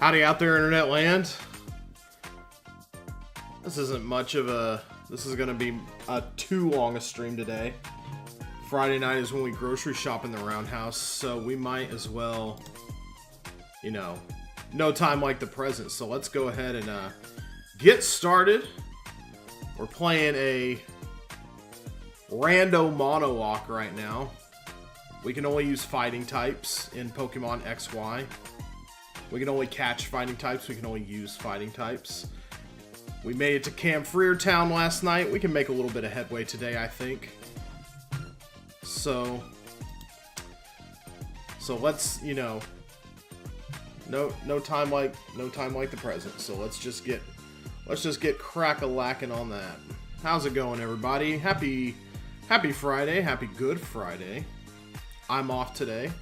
Howdy out there, internet land. This isn't much of a... This is going to be too long a stream today. Friday night is when we grocery shop in the Roundhouse, so we might as well, you know, no time like the present. So let's go ahead and get started. We're playing a rando Monolocke right now. We can only use fighting types in Pokemon XY. We can only catch fighting types. We can only use fighting types. We made it to Camp Freertown last night. We can make a little bit of headway today, I think. So let's, you know, no time like the present. So let's just get crack-a-lacking on that. How's it going, everybody? Happy Friday. Happy Good Friday. I'm off today.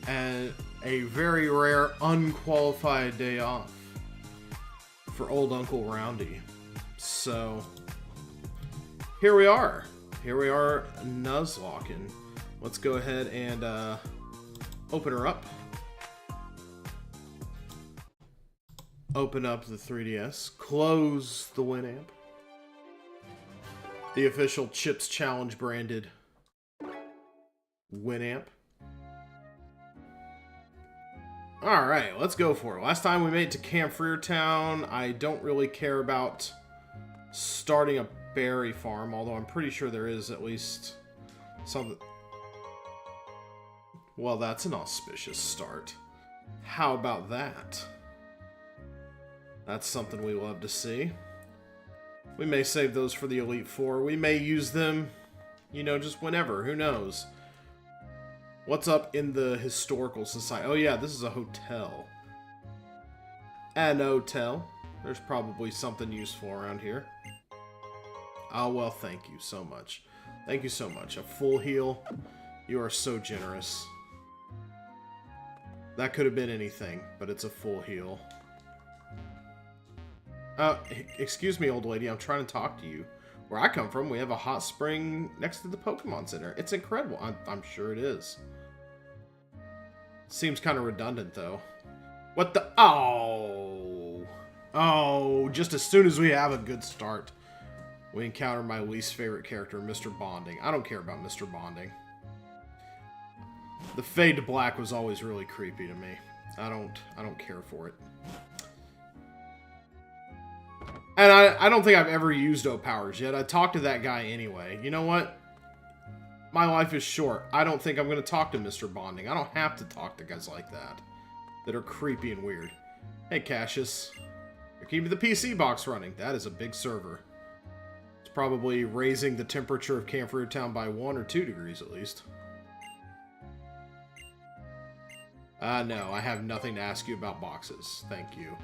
And a very rare unqualified day off for old Uncle Roundy. So here we are Nuzlocke, and let's go ahead and open her up. Open up the 3DS, close the Winamp, the official Chips Challenge branded Winamp. Alright, let's go for it. Last time we made it to Camp Freertown. I don't really care about starting a berry farm, although I'm pretty sure there is at least something. Well, that's an auspicious start. How about that? That's something we love to see. We may save those for the Elite Four. We may use them, you know, just whenever. Who knows? What's up in the Historical Society? Oh yeah, this is a hotel. An hotel. There's probably something useful around here. Oh, well, thank you so much. Thank you so much. A full heal. You are so generous. That could have been anything, but it's a full heal. Excuse me, old lady. I'm trying to talk to you. Where I come from, we have a hot spring next to the Pokemon Center. It's incredible. I'm sure it is. Seems kind of redundant, though. What the... Oh, just as soon as we have a good start, we encounter my least favorite character, Mr. Bonding. I don't care about Mr. Bonding. The fade to black was always really creepy to me. I don't care for it. And I don't think I've ever used O-Powers yet. I talked to that guy anyway. You know what? My life is short. I don't think I'm going to talk to Mr. Bonding. I don't have to talk to guys like that are creepy and weird. Hey, Cassius. You're keeping the PC box running. That is a big server. It's probably raising the temperature of Camp Freertown by 1 or 2 degrees at least. No, I have nothing to ask you about boxes. Thank you.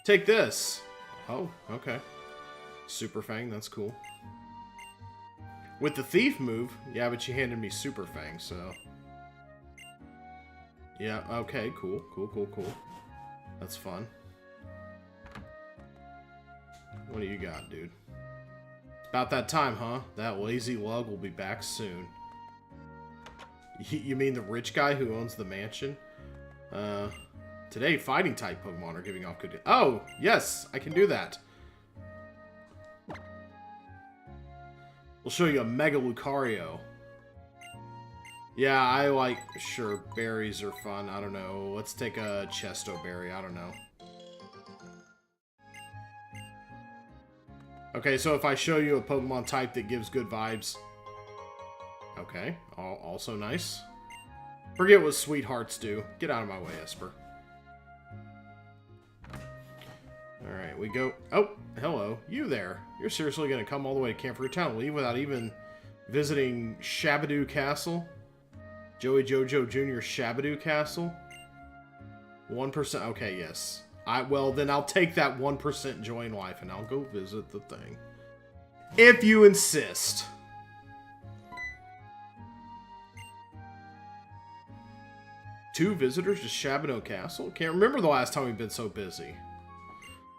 Take this. Oh, okay. Super Fang, that's cool. With the Thief move, yeah, but you handed me Super Fang, so... Yeah, okay, cool. That's fun. What do you got, dude? About that time, huh? That lazy lug will be back soon. You mean the rich guy who owns the mansion? Today, fighting type Pokemon are giving off good... Oh, yes, I can do that. We'll show you a Mega Lucario. Yeah, I like... Sure, berries are fun. I don't know. Let's take a Chesto Berry. I don't know. Okay, so if I show you a Pokemon type that gives good vibes... Okay, also nice. Forget what sweethearts do. Get out of my way, Esper. Alright, we go... Oh, hello. You there. You're seriously going to come all the way to Camp Freertown, leave without even visiting Shabadoo Castle? Joey Jojo Jr. Shabadoo Castle? 1%. Okay, yes. Well, then I'll take that 1% join life and I'll go visit the thing. If you insist. Two visitors to Shabadoo Castle? Can't remember the last time we've been so busy.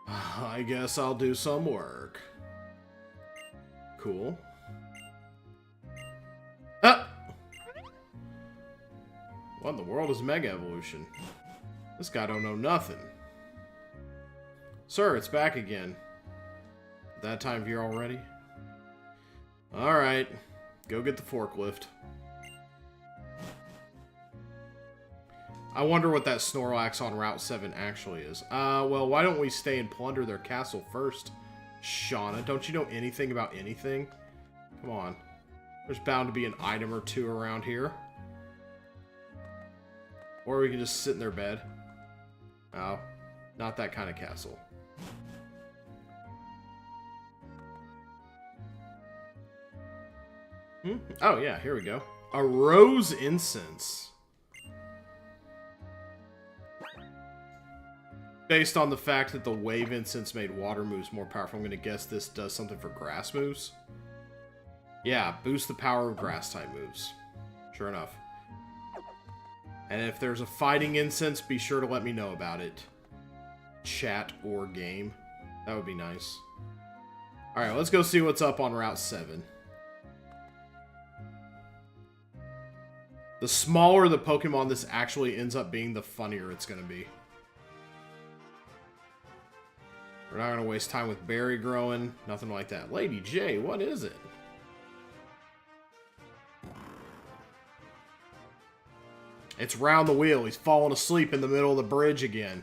I guess I'll do some work. Cool. Ah! What in the world is Mega Evolution? This guy don't know nothing. Sir, it's back again. That time of year already? Alright. Go get the forklift. I wonder what that Snorlax on Route 7 actually is. Well, why don't we stay and plunder their castle first? Shauna, don't you know anything about anything? Come on. There's bound to be an item or two around here. Or we can just sit in their bed. Oh, not that kind of castle. Oh, yeah, here we go. A rose incense. Based on the fact that the wave incense made water moves more powerful, I'm going to guess this does something for grass moves. Yeah, boost the power of grass type moves. Sure enough. And if there's a fighting incense, be sure to let me know about it. Chat or game. That would be nice. Alright, let's go see what's up on Route 7. The smaller the Pokemon this actually ends up being, the funnier it's going to be. We're not going to waste time with berry growing. Nothing like that. Lady J, what is it? It's round the wheel. He's falling asleep in the middle of the bridge again.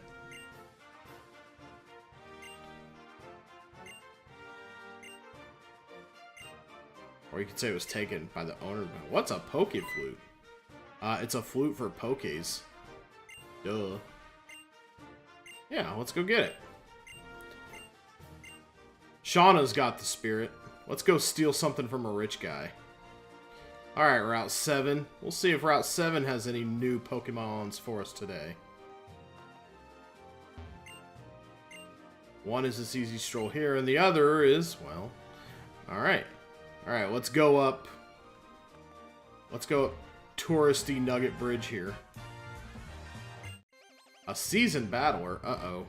Or you could say it was taken by the owner. What's a Poke Flute? It's a flute for Pokés. Duh. Yeah, let's go get it. Shauna's got the spirit. Let's go steal something from a rich guy. Alright, Route 7. We'll see if Route 7 has any new Pokemons for us today. One is this easy stroll here, and the other is, well... Alright. Alright, let's go up... Let's go up touristy Nugget Bridge here. A seasoned battler? Uh-oh.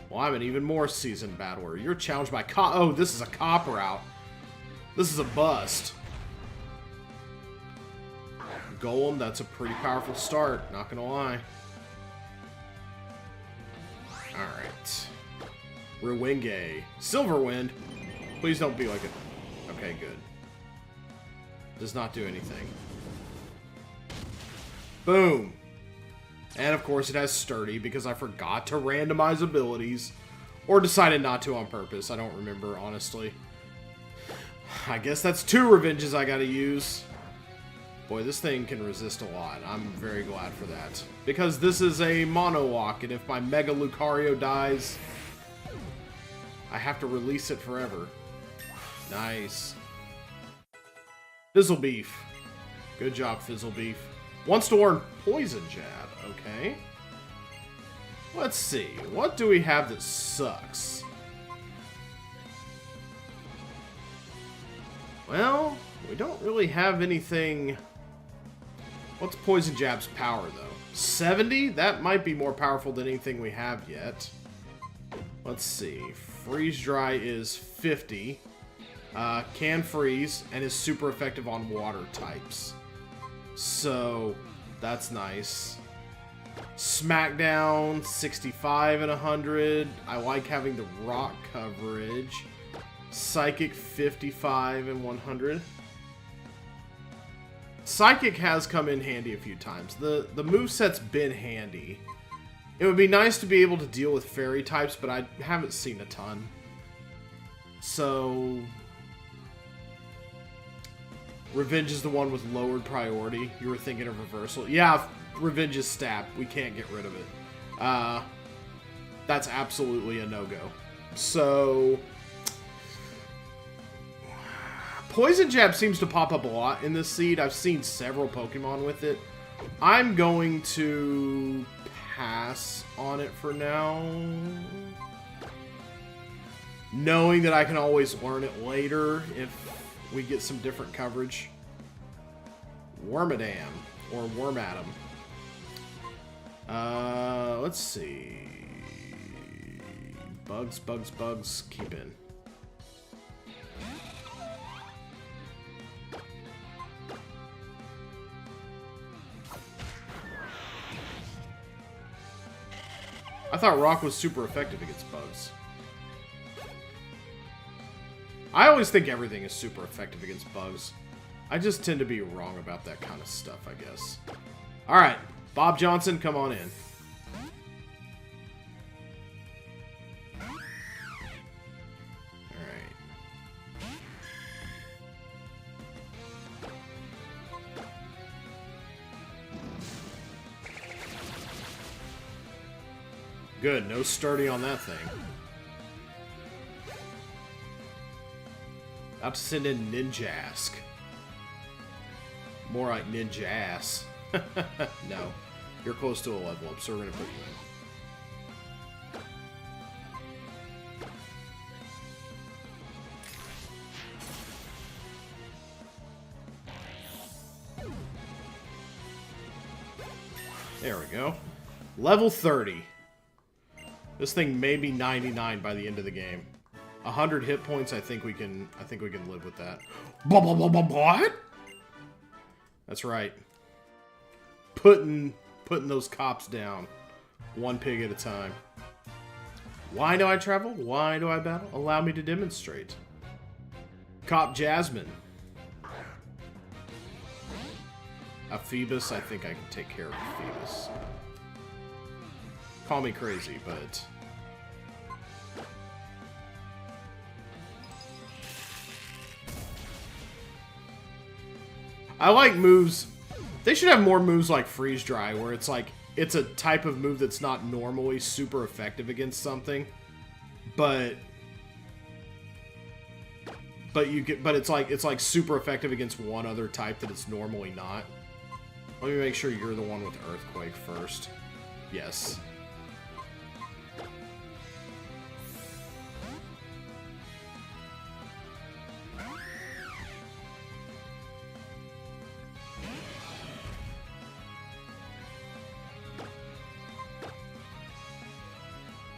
Well, I'm an even more seasoned battler. You're challenged by oh, this is a cop route. This is a bust. Golem, that's a pretty powerful start, not gonna lie. Alright. Rewinge. Silverwind. Please don't be like a... Okay, good. Does not do anything. Boom. And of course it has Sturdy because I forgot to randomize abilities. Or decided not to on purpose. I don't remember, honestly. I guess that's 2 revenges I gotta use. Boy, this thing can resist a lot. I'm very glad for that. Because this is a Monolocke, and if my Mega Lucario dies, I have to release it forever. Nice. Fizzlebeef. Good job, Fizzlebeef. Wants to learn Poison Jab. Okay. Let's see. What do we have that sucks? Well, we don't really have anything... What's Poison Jab's power, though? 70? That might be more powerful than anything we have yet. Let's see. Freeze Dry is 50. Can freeze, and is super effective on water types. So, that's nice. Smackdown, 65 and 100. I like having the rock coverage. Psychic, 55 and 100. Psychic has come in handy a few times. The moveset's been handy. It would be nice to be able to deal with fairy types, but I haven't seen a ton. So... Revenge is the one with lowered priority. You were thinking of reversal. Yeah, Revenge is stab. We can't get rid of it. That's absolutely a no-go. So... Poison Jab seems to pop up a lot in this seed. I've seen several Pokemon with it. I'm going to pass on it for now. Knowing that I can always learn it later if we get some different coverage. Wormadam. Or Wormadam. Let's see. Bugs. Keep in. I thought rock was super effective against bugs. I always think everything is super effective against bugs. I just tend to be wrong about that kind of stuff, I guess. Alright, Bob Johnson, come on in. Good, no sturdy on that thing. About to send in Ninjask. More like Ninjass. No, you're close to a level up, so we're gonna put you in. There we go. Level 30. This thing may be 99 by the end of the game. 100 hit points, I think we can live with that. What? That's right. Putting those cops down. One pig at a time. Why do I travel? Why do I battle? Allow me to demonstrate. Cop Jasmine. A Phoebus, I think I can take care of a Phoebus. Call me crazy, but... I like moves... They should have more moves like Freeze Dry, where it's like, it's a type of move that's not normally super effective against something, but it's like super effective against one other type that it's normally not. Let me make sure you're the one with Earthquake first. Yes.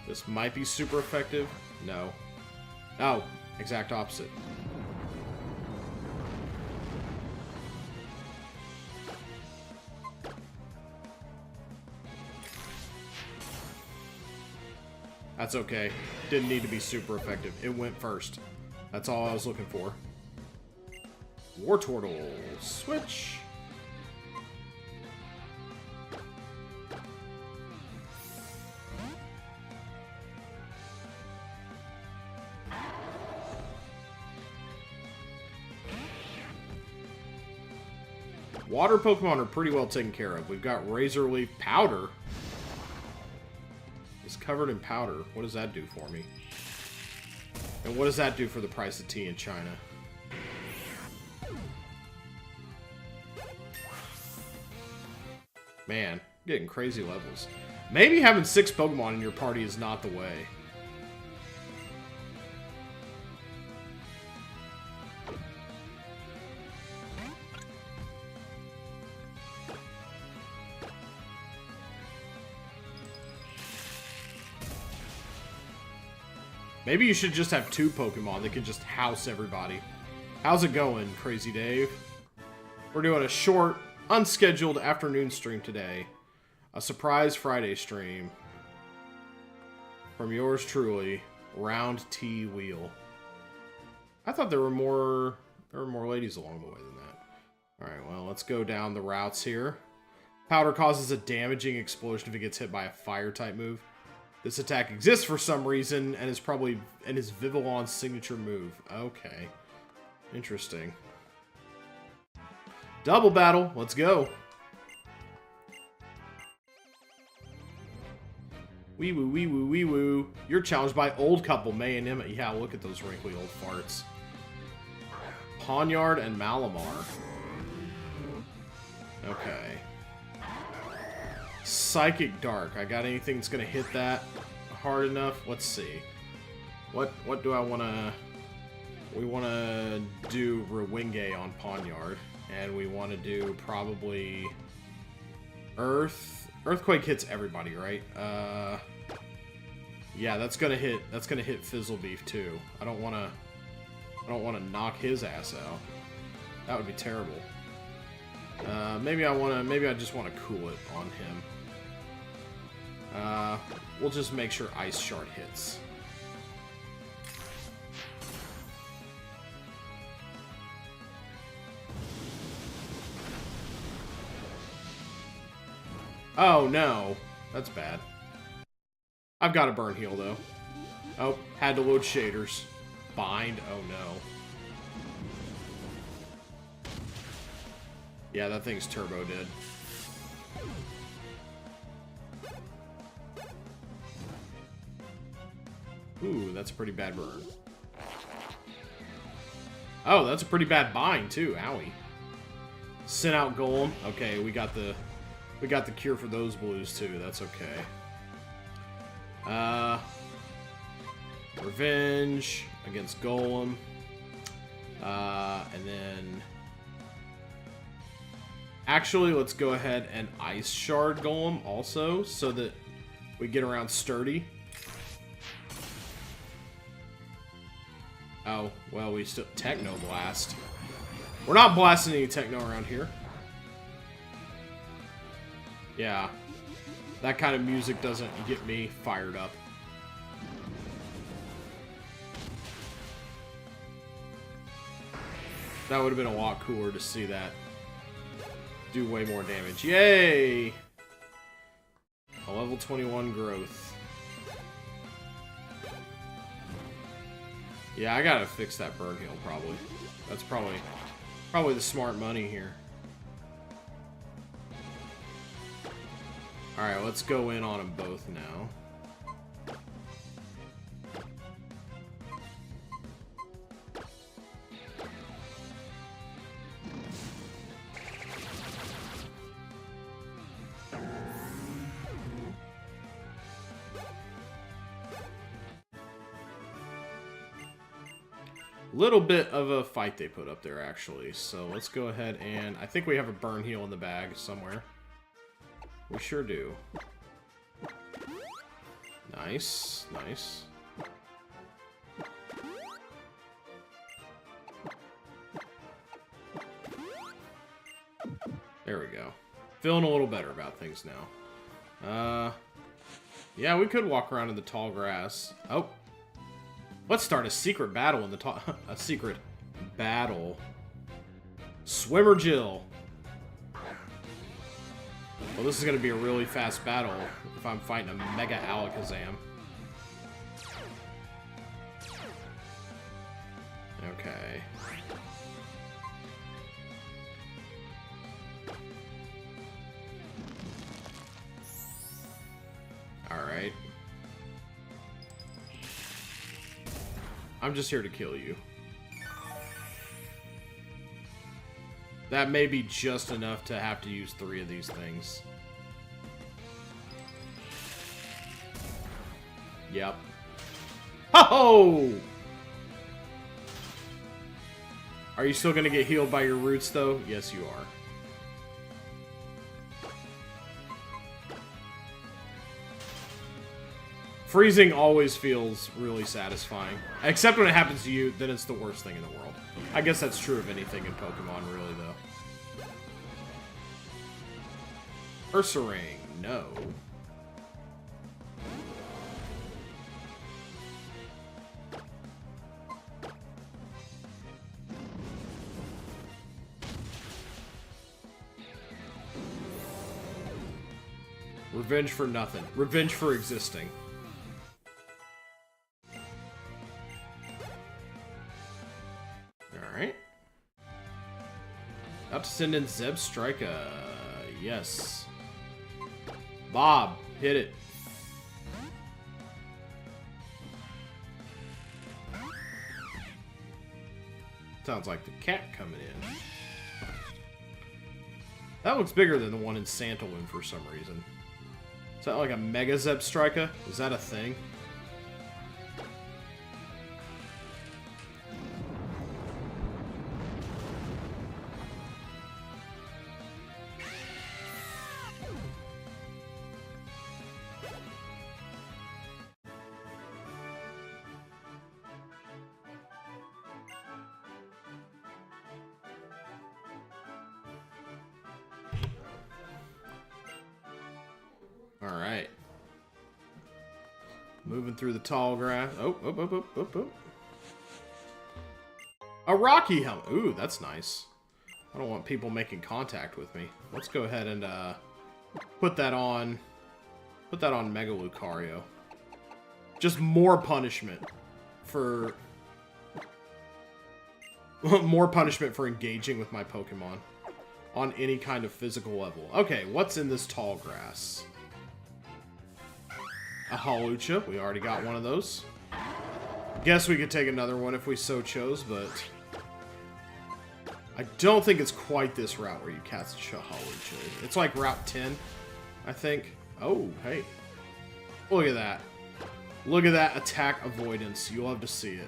This might be super effective. No. Oh, exact opposite. That's okay. Didn't need to be super effective. It went first. That's all I was looking for. Wartortle. Switch. Water Pokemon are pretty well taken care of. We've got Razor Leaf Powder. It's covered in powder. What does that do for me? And what does that do for the price of tea in China? Man, getting crazy levels. Maybe having 6 Pokemon in your party is not the way. Maybe you should just have 2 Pokemon that can just house everybody. How's it going, Crazy Dave? We're doing a short, unscheduled afternoon stream today. A surprise Friday stream. From yours truly, roundthewheel. I thought there were more ladies along the way than that. Alright, well, let's go down the routes here. Powder causes a damaging explosion if it gets hit by a fire-type move. This attack exists for some reason, and is Vivillon's signature move. Okay. Interesting. Double battle. Let's go. Wee woo, wee woo, wee woo. You're challenged by Old Couple, May and Emma. Yeah, look at those wrinkly old farts. Pawniard and Malamar. Okay. Psychic Dark. I got anything that's gonna hit that hard enough? Let's see. What do I wanna... We wanna do Rewinge on Pawniard. And we wanna do probably... Earthquake hits everybody, right? Yeah, that's gonna hit Fizzlebeef too. I don't wanna knock his ass out. That would be terrible. Maybe I just wanna cool it on him. We'll just make sure Ice Shard hits. Oh, no. That's bad. I've got a burn heal, though. Oh, had to load shaders. Bind? Oh, no. Yeah, that thing's turbo dead. Ooh, that's a pretty bad burn. Oh, that's a pretty bad bind, too. Owie. Sent out Golem. Okay, we got the cure for those blues, too. That's okay. Revenge against Golem. And then... Actually, let's go ahead and Ice Shard Golem also, so that we get around Sturdy. Oh, well, we still... Techno Blast. We're not blasting any Techno around here. Yeah. That kind of music doesn't get me fired up. That would have been a lot cooler to see that do way more damage. Yay! A level 21 growth. Yeah, I gotta fix that burn heal, probably. That's probably the smart money here. Alright, let's go in on them both now. Little bit of a fight they put up there, actually. So let's go ahead and... I think we have a burn heal in the bag somewhere. We sure do. Nice, nice. There we go. Feeling a little better about things now. Yeah, we could walk around in the tall grass. Oh. Let's start a secret battle in the tall... a secret battle. Swimmer Jill. Well, this is going to be a really fast battle if I'm fighting a Mega Alakazam. Okay. Alright. I'm just here to kill you. That may be just enough to have to use 3 of these things. Yep. Ho-ho! Are you still gonna get healed by your roots, though? Yes, you are. Freezing always feels really satisfying. Except when it happens to you, then it's the worst thing in the world. I guess that's true of anything in Pokemon, really, though. Ursaring, no. Revenge for nothing. Revenge for existing. Alright. About to send in Zebstrika. Yes. Bob, hit it. Sounds like the cat coming in. That looks bigger than the one in Santaloon for some reason. Is that like a Mega Zebstrika? Is that a thing? Alright. Moving through the tall grass. Oh. A rocky helmet. Ooh, that's nice. I don't want people making contact with me. Let's go ahead and put that on. Put that on Mega Lucario. Just more punishment for more punishment for engaging with my Pokemon on any kind of physical level. Okay, what's in this tall grass? A Hawlucha. We already got one of those. Guess we could take another one if we so chose, but I don't think it's quite this route where you catch a Hawlucha. It's like Route 10, I think. Oh, hey. Look at that. Look at that attack avoidance. You love to see it.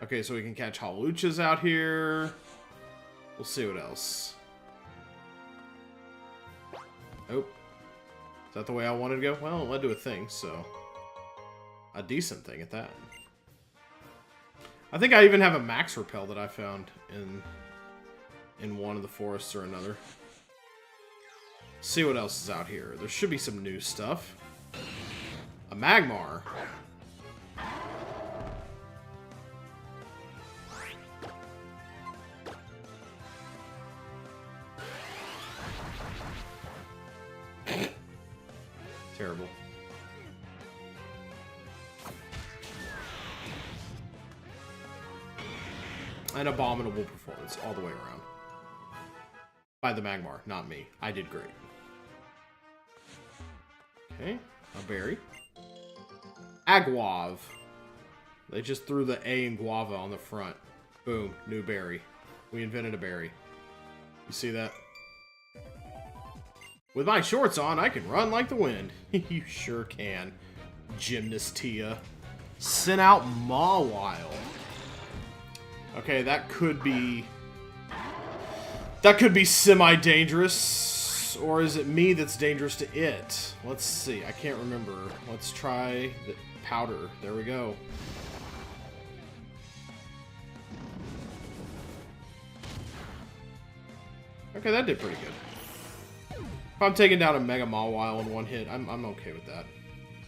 Okay, so we can catch Hawluchas out here. We'll see what else. Oh. Is that the way I wanted to go? Well, it led to a thing, so... a decent thing at that. I think I even have a Max Repel that I found in one of the forests or another. See what else is out here. There should be some new stuff. A Magmar. Terrible. An abominable performance all the way around. By the Magmar, not me. I did great. Okay, a berry. Aguav. They just threw the A in guava on the front. Boom, new berry. We invented a berry. You see that? With my shorts on, I can run like the wind. You sure can. Gymnastia. Sent out Mawile. Okay, that could be semi-dangerous. Or is it me that's dangerous to it? Let's see. I can't remember. Let's try the powder. There we go. Okay, that did pretty good. If I'm taking down a Mega Mawile in one hit, I'm okay with that.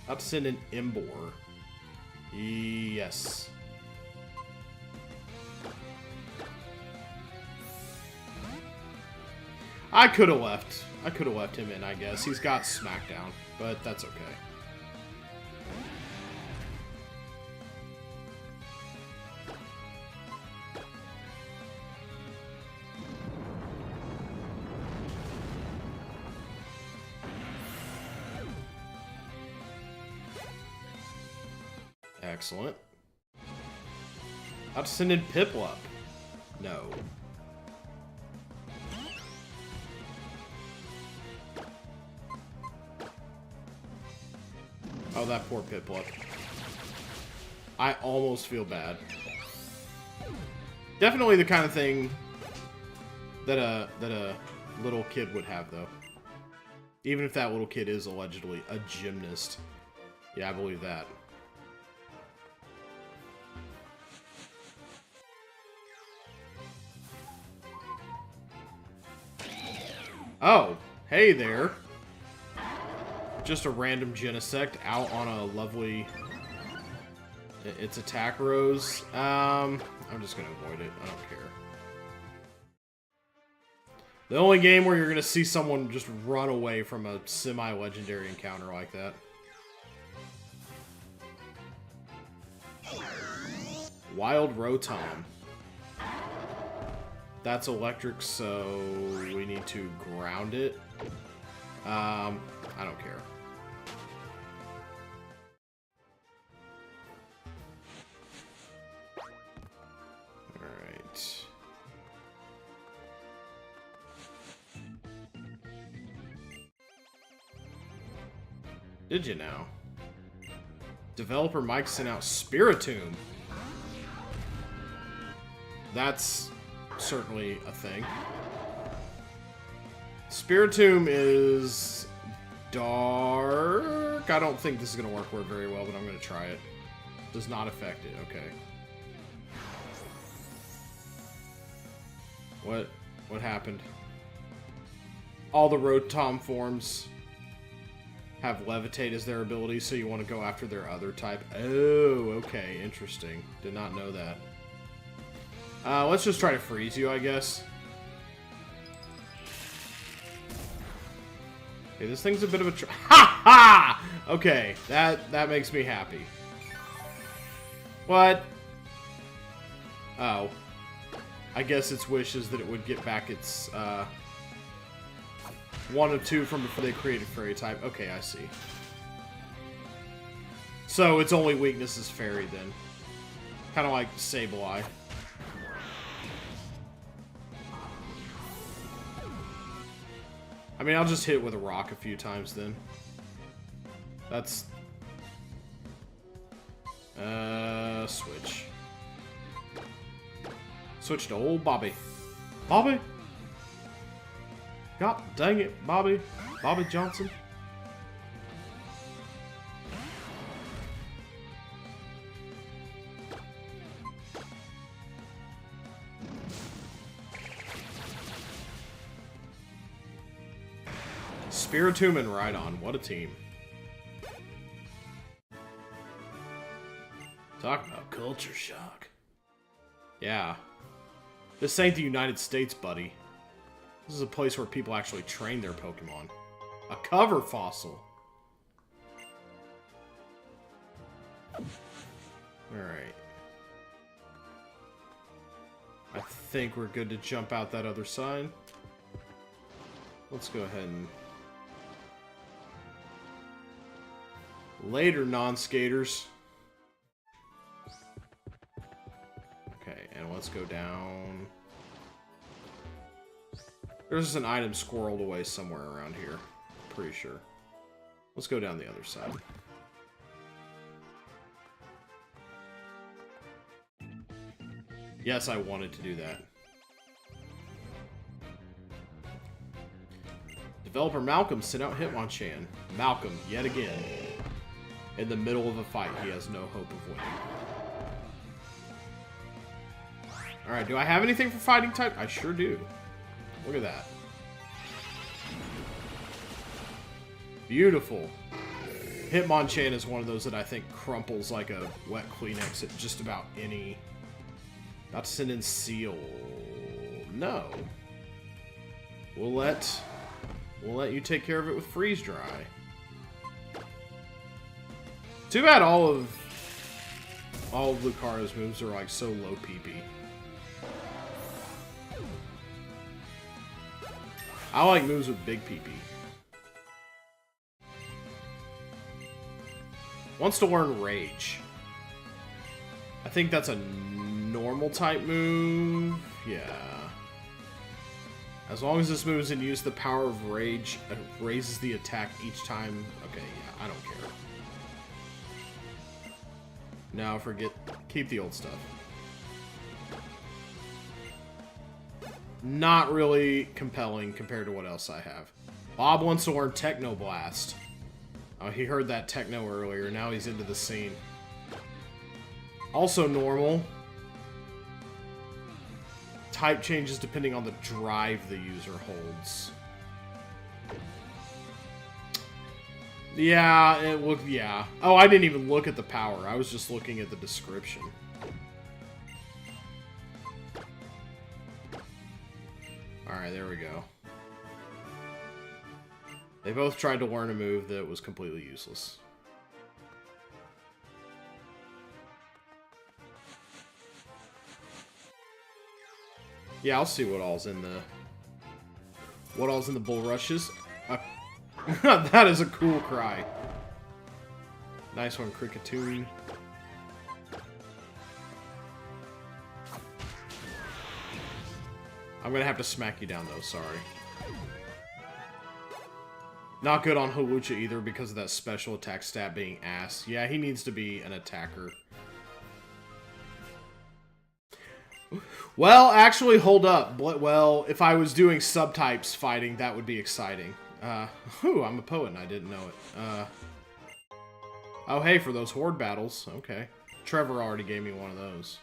About to send an Embor. Yes. I could have left. I could have left him in, I guess. He's got Smackdown, but that's okay. Excellent. I'll send in Piplup. No. Oh, that poor Piplup. I almost feel bad. Definitely the kind of thing that a little kid would have, though. Even if that little kid is allegedly a gymnast. Yeah, I believe that. Oh, hey there. Just a random Genesect out on a lovely... its attack rose. I'm just gonna avoid it. I don't care. The only game where you're gonna see someone just run away from a semi-legendary encounter like that. Wild Rotom. That's electric, so we need to ground it. I don't care. Alright. Did you now? Developer Mike sent out Spiritomb. That's certainly a thing. Spiritomb is dark. I don't think this is going to work very well, but I'm going to try it. Does not affect it. Okay. What happened? All the Rotom forms have Levitate as their ability, so you want to go after their other type. Oh, okay. Interesting. Did not know that. Let's just try to freeze you, I guess. Okay, this thing's a bit of a ha ha! Okay, that makes me happy. What? Oh. I guess its wish is that it would get back its, one of two from before they created Fairy type. Okay, I see. So its only weakness is Fairy, then. Kind of like Sableye. I mean, I'll just hit it with a rock a few times, then. That's... switch. Switch to old Bobby. Bobby? God dang it, Bobby. Bobby Johnson. Spiritomb and Rhydon. What a team. Talk about culture shock. Yeah. This ain't the United States, buddy. This is a place where people actually train their Pokemon. A cover fossil. Alright. I think we're good to jump out that other side. Let's go ahead and... Later, non-skaters. Okay, and let's go down... There's an item squirreled away somewhere around here. Pretty sure. Let's go down the other side. Yes, I wanted to do that. Developer Malcolm sent out Hitmonchan. Malcolm, yet again. In the middle of a fight, he has no hope of winning. Alright, do I have anything for fighting type? I sure do. Look at that. Beautiful. Hitmonchan is one of those that I think crumples like a wet Kleenex at just about any... About to send in Seal. No. We'll let you take care of it with Freeze Dry. Too bad all of Lucario's moves are like so low PP. I like moves with big PP. Wants to learn Rage. I think that's a normal type move. Yeah. As long as this move is in use, the power of Rage raises the attack each time. Okay, yeah, I don't care. No, forget. Keep the old stuff. Not really compelling compared to what else I have. Bob wants to learn Technoblast. Oh, he heard that techno earlier. Now he's into the scene. Also normal. Type changes depending on the drive the user holds. Yeah, it looked... Yeah. Oh, I didn't even look at the power. I was just looking at the description. Alright, there we go. They both tried to learn a move that was completely useless. Yeah, I'll see what all's in the... What all's in the bulrushes. That is a cool cry. Nice one, Kricketune. I'm gonna have to smack you down, though. Sorry. Not good on Hawlucha either because of that special attack stat being ass. Yeah, he needs to be an attacker. Well, actually, hold up. Well, if I was doing subtypes fighting, that would be exciting. Ooh, I'm a poet and I didn't know it. Oh, hey, for those horde battles. Okay. Trevor already gave me one of those.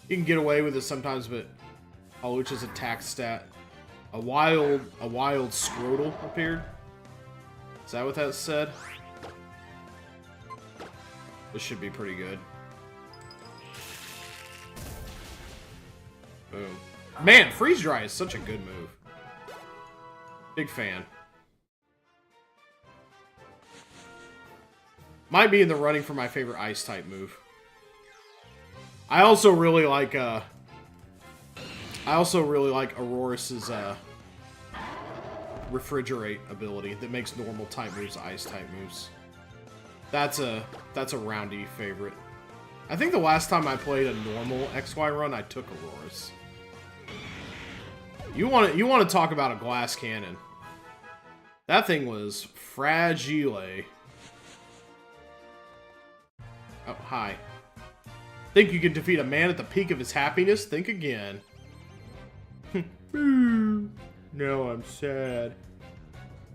You can get away with it sometimes, but Hawlucha's attack stat. A wild Scrotal appeared. Is that what that said? This should be pretty good. Boom. Man, Freeze Dry is such a good move. Big fan. Might be in the running for my favorite Ice type move. I also really like Aurorus's Refrigerate ability that makes normal type moves Ice type moves. That's a roundy favorite. I think the last time I played a normal XY run, I took Aurorus. You want to talk about a glass cannon? That thing was fragile. Oh, hi. Think you can defeat a man at the peak of his happiness? Think again. No, I'm sad.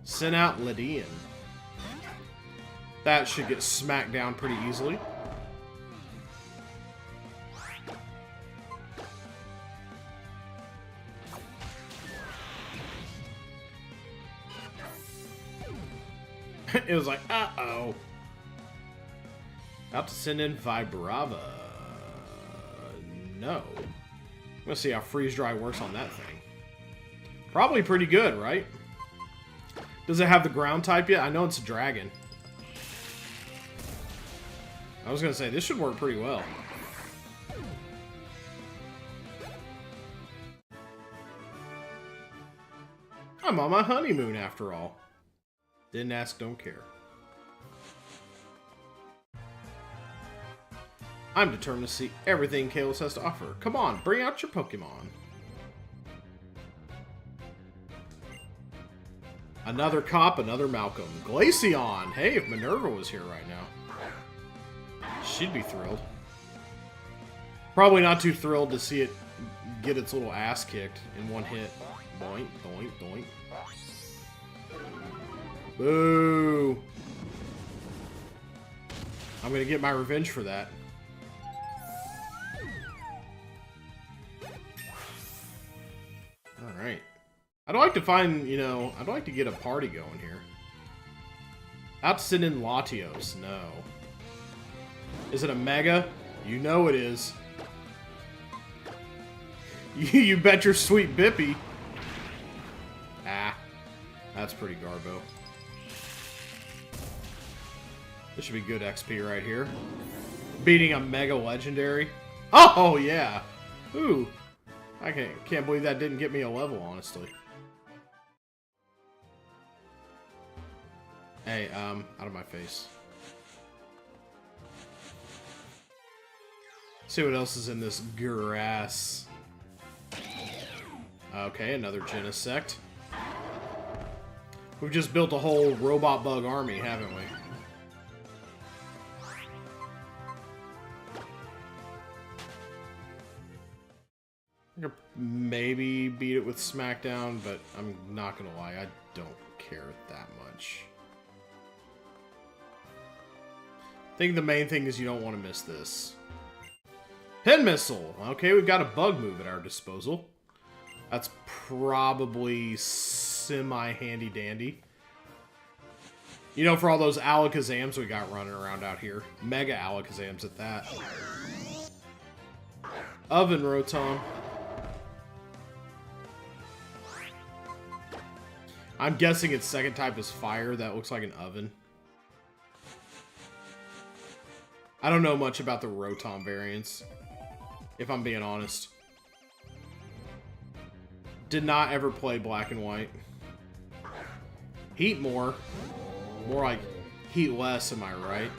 Send out Lydian. That should get smacked down pretty easily. It was like, uh-oh. About to send in Vibrava. No. I'm gonna see how Freeze Dry works on that thing. Probably pretty good, right? Does it have the ground type yet? I know it's a dragon. I was gonna say, this should work pretty well. I'm on my honeymoon after all. Didn't ask, don't care. I'm determined to see everything Kalos has to offer. Come on, bring out your Pokemon. Another Cop, another Malcolm. Glaceon! Hey, if Minerva was here right now, she'd be thrilled. Probably not too thrilled to see it get its little ass kicked in one hit. Boink, doink, doink. Boo! I'm gonna get my revenge for that. Alright. I'd like to find, you know, I'd like to get a party going here. Out to send in Latios. No. Is it a Mega? You know it is. You bet your sweet Bippy. Ah. That's pretty garbo. This should be good XP right here. Beating a Mega Legendary. Oh, yeah. Ooh. I can't believe that didn't get me a level, honestly. Hey, out of my face. See what else is in this grass. Okay, another Genesect. We've just built a whole robot bug army, haven't we? I could maybe beat it with Smackdown, but I'm not gonna lie, I don't care that much. I think the main thing is you don't want to miss this. Pin Missile! Okay, we've got a bug move at our disposal. That's probably semi-handy dandy. You know, for all those Alakazams we got running around out here. Mega Alakazams at that. Oven Rotom. I'm guessing its second type is fire. That looks like an oven. I don't know much about the Rotom variants, if I'm being honest. Did not ever play Black and White. Heat more. More like heat less, am I right?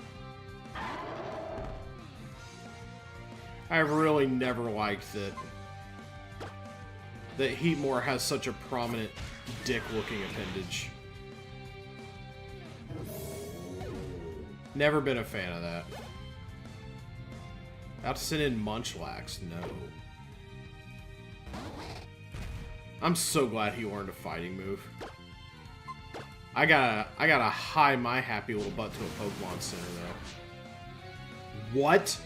I've really never liked that Heatmore has such a prominent dick-looking appendage. Never been a fan of that. About to send in Munchlax. No. I'm so glad he learned a fighting move. I gotta hie my happy little butt to a Pokemon Center, though. What?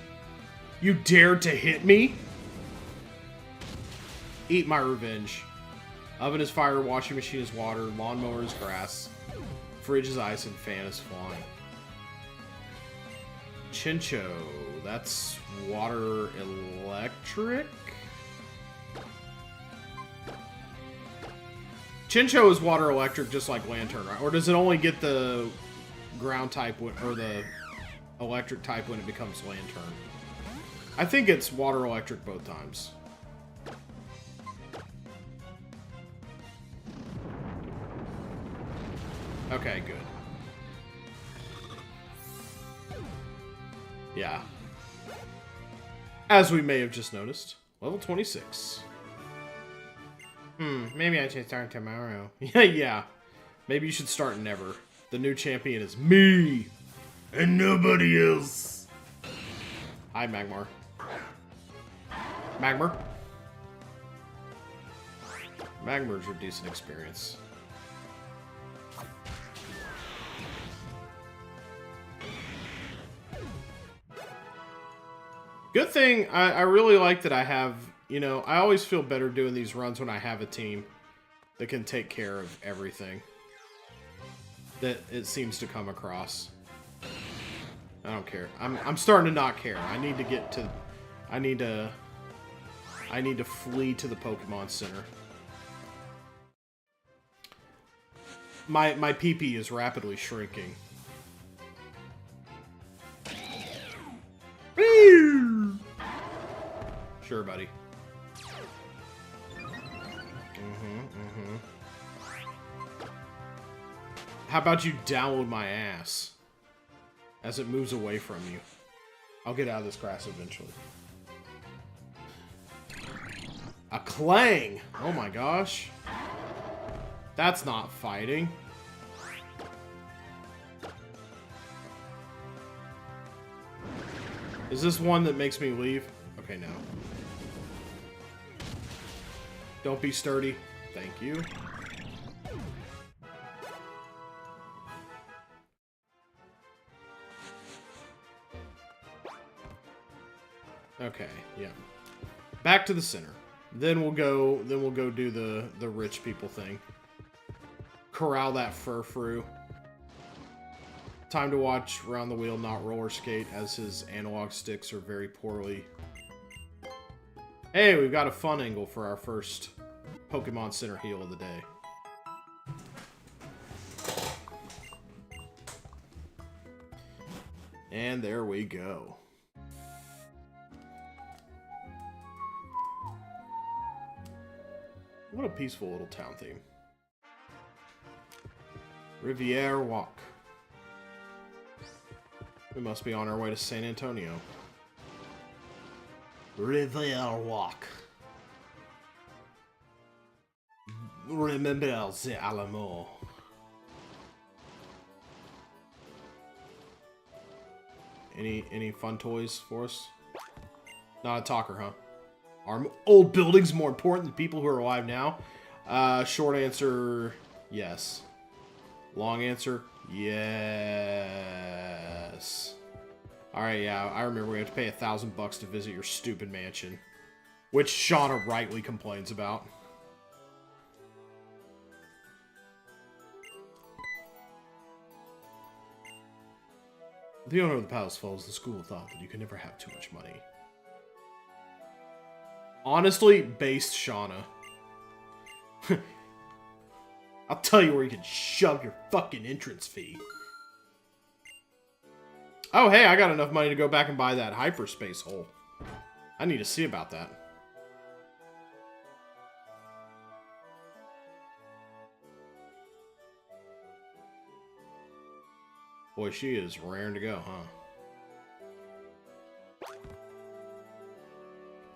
You dared to hit me? Eat my revenge. Oven is fire, washing machine is water, lawnmower is grass, fridge is ice, and fan is flying. Chincho, that's water electric? Chincho is water electric just like Lantern, right? Or does it only get the ground type or the electric type when it becomes Lantern? I think it's water electric both times. Okay, good. Yeah. As we may have just noticed. Level 26. Maybe I should start tomorrow. Yeah. Maybe you should start never. The new champion is me! And nobody else! Hi, Magmar. Magmar? Magmar's a decent experience. Good thing, I really like that I have, you know, I always feel better doing these runs when I have a team that can take care of everything that it seems to come across. I don't care. I'm starting to not care. I need to get to, I need to flee to the Pokemon Center. My PP is rapidly shrinking. Sure, buddy. How about you download my ass as it moves away from you? I'll get out of this grass eventually. A clang! Oh my gosh. That's not fighting. Is this one that makes me leave? Okay, no. Don't be sturdy. Thank you. Okay, yeah. Back to the center. Then we'll go do the rich people thing. Corral that Furfrou. Time to watch Round the Wheel not roller skate, as his analog sticks are very poorly. Hey, we've got a fun angle for our first Pokemon Center heal of the day. And there we go. What a peaceful little town theme. Riviere Walk. We must be on our way to San Antonio. Riviere Walk. Remember the Alamo. Any fun toys for us? Not a talker, huh? Are old buildings more important than people who are alive now? Short answer, yes. Long answer, yes. Alright, yeah, I remember we have to pay $1,000 to visit your stupid mansion. Which Shauna rightly complains about. The owner of the palace follows the school of thought that you can never have too much money. Honestly, based Shauna. I'll tell you where you can shove your fucking entrance fee. Oh, hey, I got enough money to go back and buy that hyperspace hole. I need to see about that. Boy, she is raring to go, huh?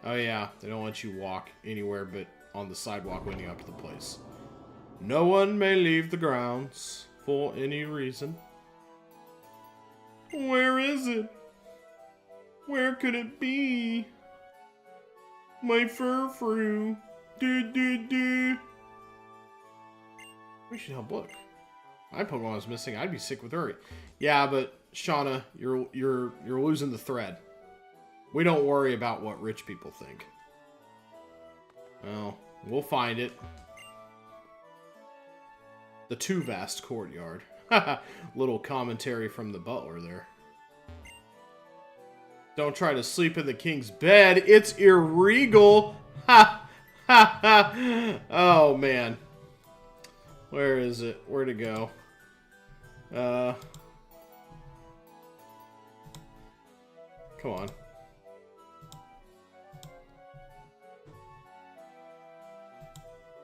Oh yeah, they don't let you walk anywhere but on the sidewalk leading up to the place. No one may leave the grounds for any reason. Where is it? Where could it be? My Furfrou. Do. We should help look. My Pokemon is missing. I'd be sick with her. Yeah, but Shauna, you're losing the thread. We don't worry about what rich people think. Well, we'll find it. The too vast courtyard. Little commentary from the butler there. Don't try to sleep in the king's bed. It's illegal. Ha! Ha ha! Oh, man. Where is it? Where'd it go? Come on.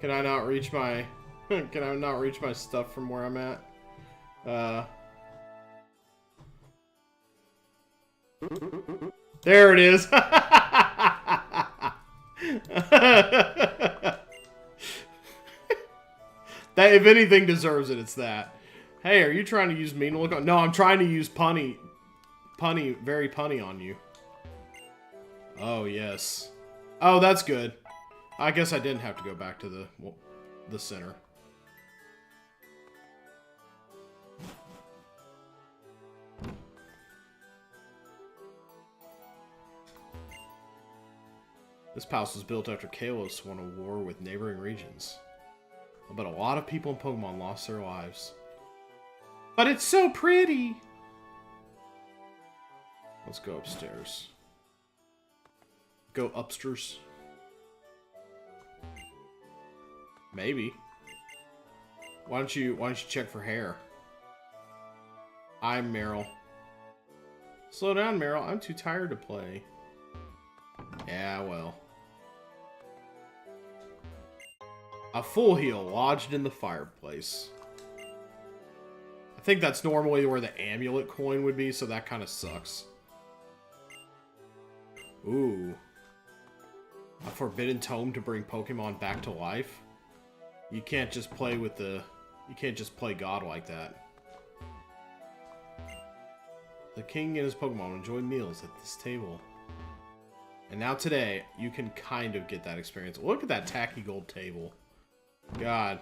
Can I not reach my... Can I not reach my stuff from where I'm at? There it is! That, if anything deserves it, it's that. Hey, are you trying to use Monolocke? No, I'm trying to use punny, very punny on you. Oh, yes. Oh, that's good. I guess I didn't have to go back to the center. This palace was built after Kalos won a war with neighboring regions. But a lot of people in Pokemon lost their lives. But it's so pretty! Let's go upstairs. Go upstairs. Maybe. Why don't you check for hair? I'm Meryl. Slow down, Meryl. I'm too tired to play. Yeah, well. A full heal lodged in the fireplace. I think that's normally where the amulet coin would be, so that kind of sucks. Ooh. A forbidden tome to bring Pokemon back to life? You can't just play with the... You can't just play God like that. The king and his Pokemon enjoy meals at this table. And now today, you can kind of get that experience. Look at that tacky gold table. God.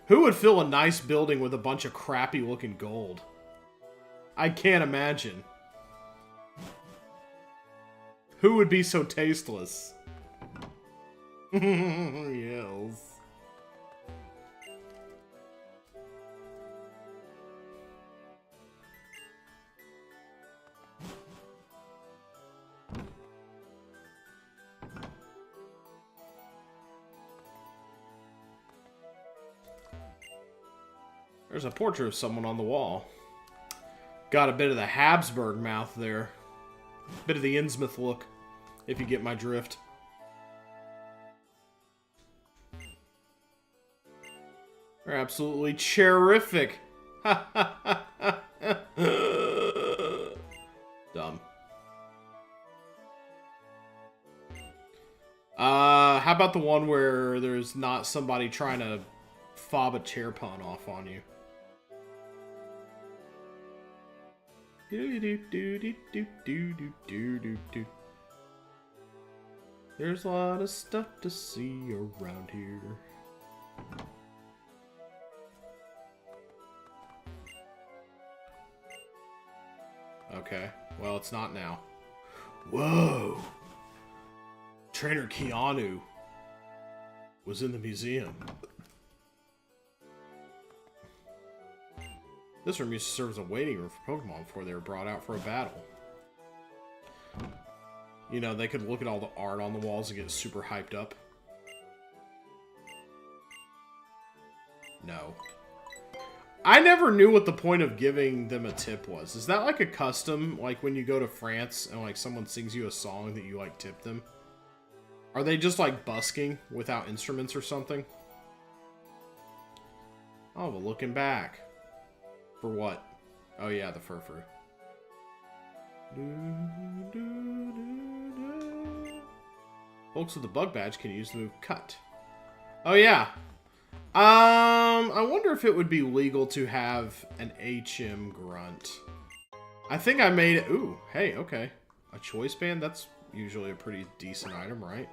Who would fill a nice building with a bunch of crappy looking gold? I can't imagine. Who would be so tasteless? Yes. There's a portrait of someone on the wall. Got a bit of the Habsburg mouth there. Bit of the Innsmouth look, if you get my drift. They're absolutely terrific. Dumb. How about the one where there's not somebody trying to fob a chair pun off on you? There's a lot of stuff to see around here. Okay, well, it's not now. Whoa! Trainer Keanu was in the museum. This room used to serve as a waiting room for Pokemon before they were brought out for a battle. You know, they could look at all the art on the walls and get super hyped up. No. I never knew what the point of giving them a tip was. Is that like a custom, like when you go to France and like someone sings you a song that you like tip them? Are they just like busking without instruments or something? Oh, but looking back. For what? Oh yeah, the Furfru. Folks with the bug badge can use the move Cut. Oh yeah. I wonder if it would be legal to have an HM grunt. I think I made it. Ooh, hey, okay. A choice band? That's usually a pretty decent item, right?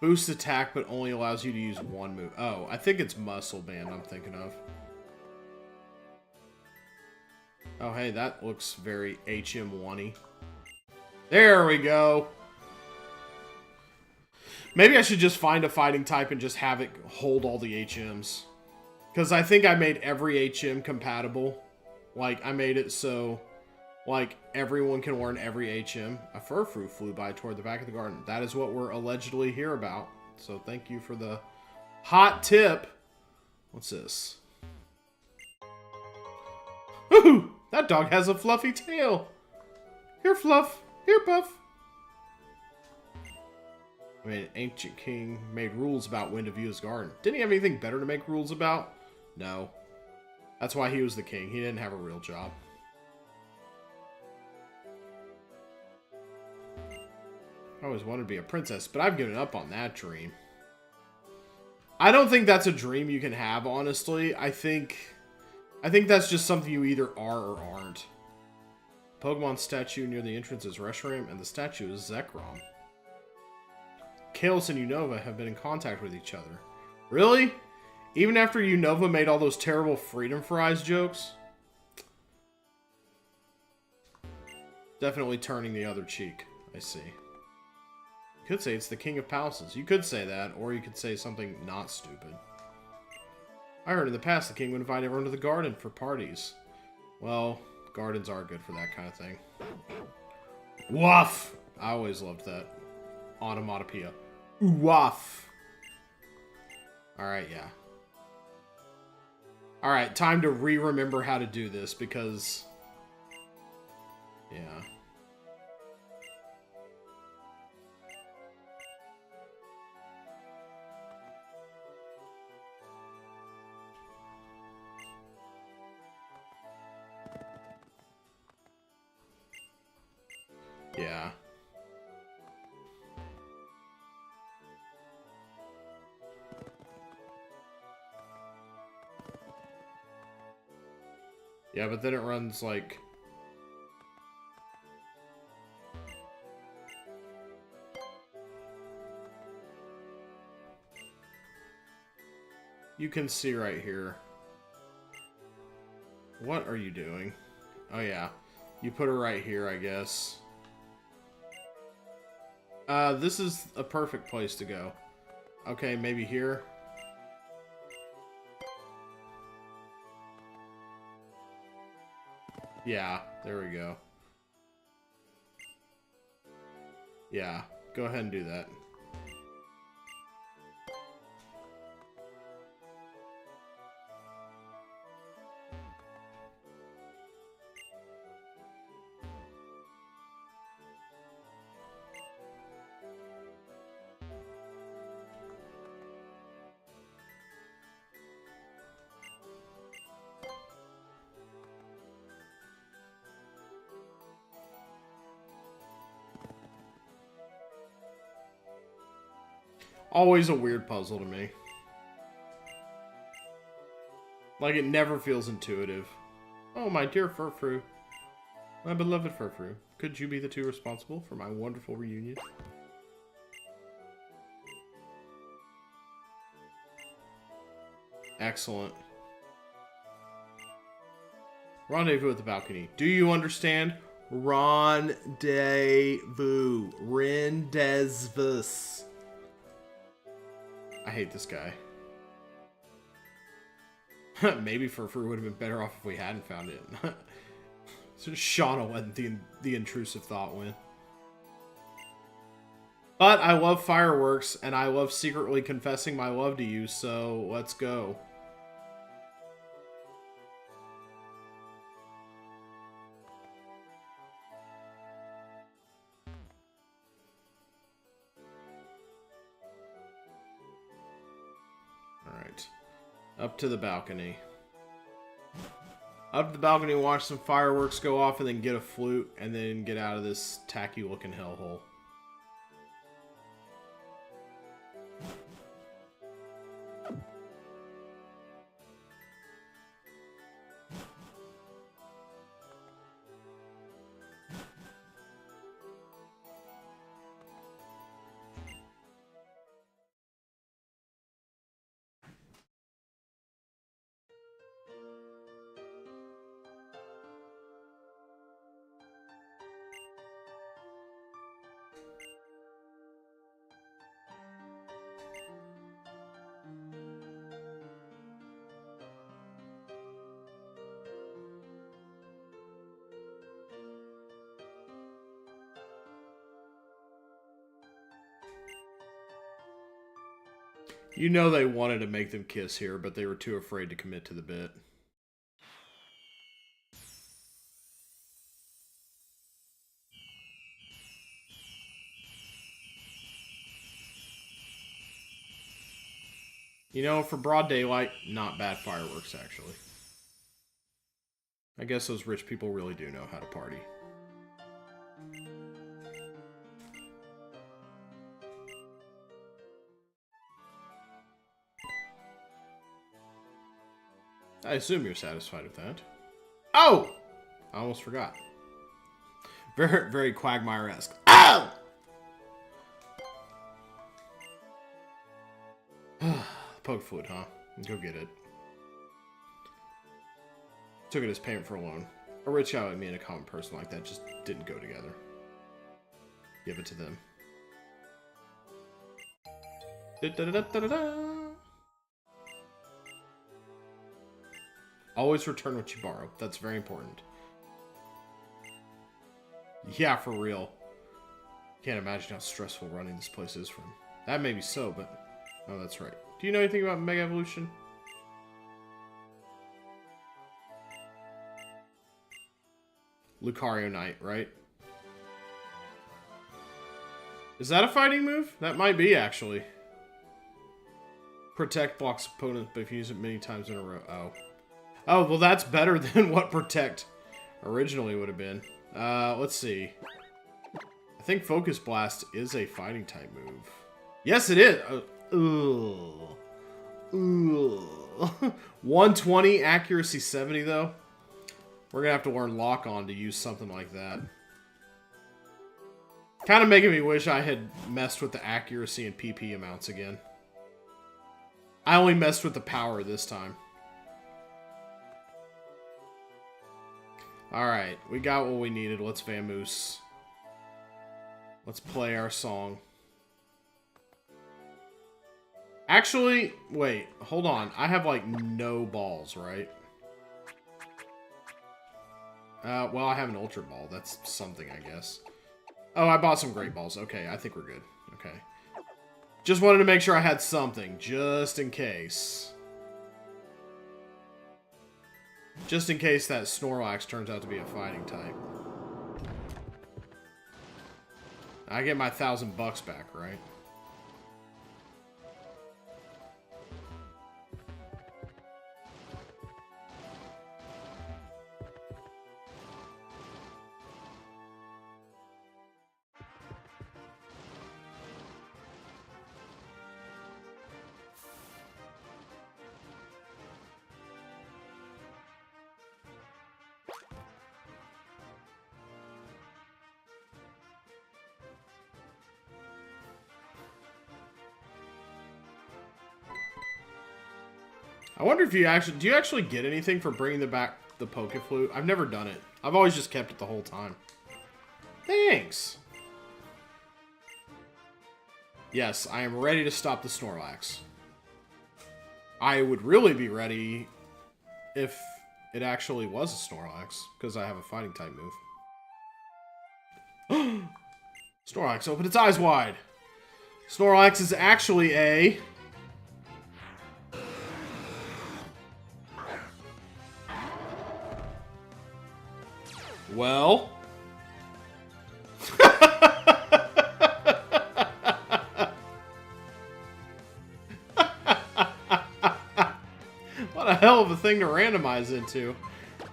Boost attack, but only allows you to use one move. Oh, I think it's Muscle Band I'm thinking of. Oh, hey, that looks very HM1-y. There we go. Maybe I should just find a fighting type and just have it hold all the HMs. Because I think I made every HM compatible. Like, I made it so, like, everyone can learn every HM. A Furfrou flew by toward the back of the garden. That is what we're allegedly here about. So thank you for the hot tip. What's this? Woohoo! That dog has a fluffy tail. Here, Fluff. Here, Puff. I mean, ancient king made rules about when to view his garden. Didn't he have anything better to make rules about? No. That's why he was the king. He didn't have a real job. I always wanted to be a princess, but I've given up on that dream. I don't think that's a dream you can have, honestly. I think that's just something you either are or aren't. Pokemon statue near the entrance is Reshiram, and the statue is Zekrom. Kalos and Unova have been in contact with each other. Really? Even after Unova made all those terrible Freedom Fries jokes? Definitely turning the other cheek. I see. You could say it's the King of Palaces. You could say that, or you could say something not stupid. I heard in the past the king would invite everyone to the garden for parties. Well, gardens are good for that kind of thing. Woof! I always loved that. Onomatopoeia. Woof! Alright, yeah. Alright, time to re-remember how to do this, because... yeah. Yeah. Yeah, but then it runs like... you can see right here. What are you doing? Oh yeah. You put her right here, I guess. This is a perfect place to go. Okay, maybe here. Yeah, there we go. Yeah, go ahead and do that. Always a weird puzzle to me. Like, it never feels intuitive. Oh, my dear Furfrou. My beloved Furfrou. Could you be the two responsible for my wonderful reunion? Excellent. Rendezvous at the balcony. Do you understand? Rendezvous. Rendezvous. I hate this guy. Maybe Furfrou would have been better off if we hadn't found it. So Shauna let the intrusive thought win. But I love fireworks, and I love secretly confessing my love to you, so let's go. Alright. Up to the balcony. Up to the balcony, watch some fireworks go off, and then get a flute, and then get out of this tacky-looking hellhole. You know they wanted to make them kiss here, but they were too afraid to commit to the bit. You know, for broad daylight, not bad fireworks, actually. I guess those rich people really do know how to party. I assume you're satisfied with that. Oh! I almost forgot. Very, very Quagmire-esque. Oh! Poke fluid, huh? Go get it. Took it as payment for a loan. A rich guy like me and a common person like that just didn't go together. Give it to them. Da-da-da-da-da-da. Always return what you borrow. That's very important. Yeah, for real. Can't imagine how stressful running this place is from. That may be so, but... Oh, that's right. Do you know anything about Mega Evolution? Lucario Knight, right? Is that a fighting move? That might be, actually. Protect blocks opponent, but if you use it many times in a row. Oh. Oh, well that's better than what Protect originally would have been. Let's see. I think Focus Blast is a fighting type move. Yes, it is! Ooh. 120, accuracy 70, though. We're gonna have to learn Lock On to use something like that. Kind of making me wish I had messed with the accuracy and PP amounts again. I only messed with the power this time. Alright, we got what we needed. Let's vamoose. Let's play our song. Actually, wait, hold on. I have, like, no balls, right? Well, I have an Ultra Ball. That's something, I guess. Oh, I bought some Great Balls. Okay, I think we're good. Okay. Just wanted to make sure I had something, just in case. Just in case that Snorlax turns out to be a fighting type. I get my $1,000 back, right? I wonder if you actually... Do you actually get anything for bringing back the Pokeflute? I've never done it. I've always just kept it the whole time. Thanks! Yes, I am ready to stop the Snorlax. I would really be ready if it actually was a Snorlax, because I have a fighting type move. Snorlax, open its eyes wide! Snorlax is actually a... Well... What a hell of a thing to randomize into.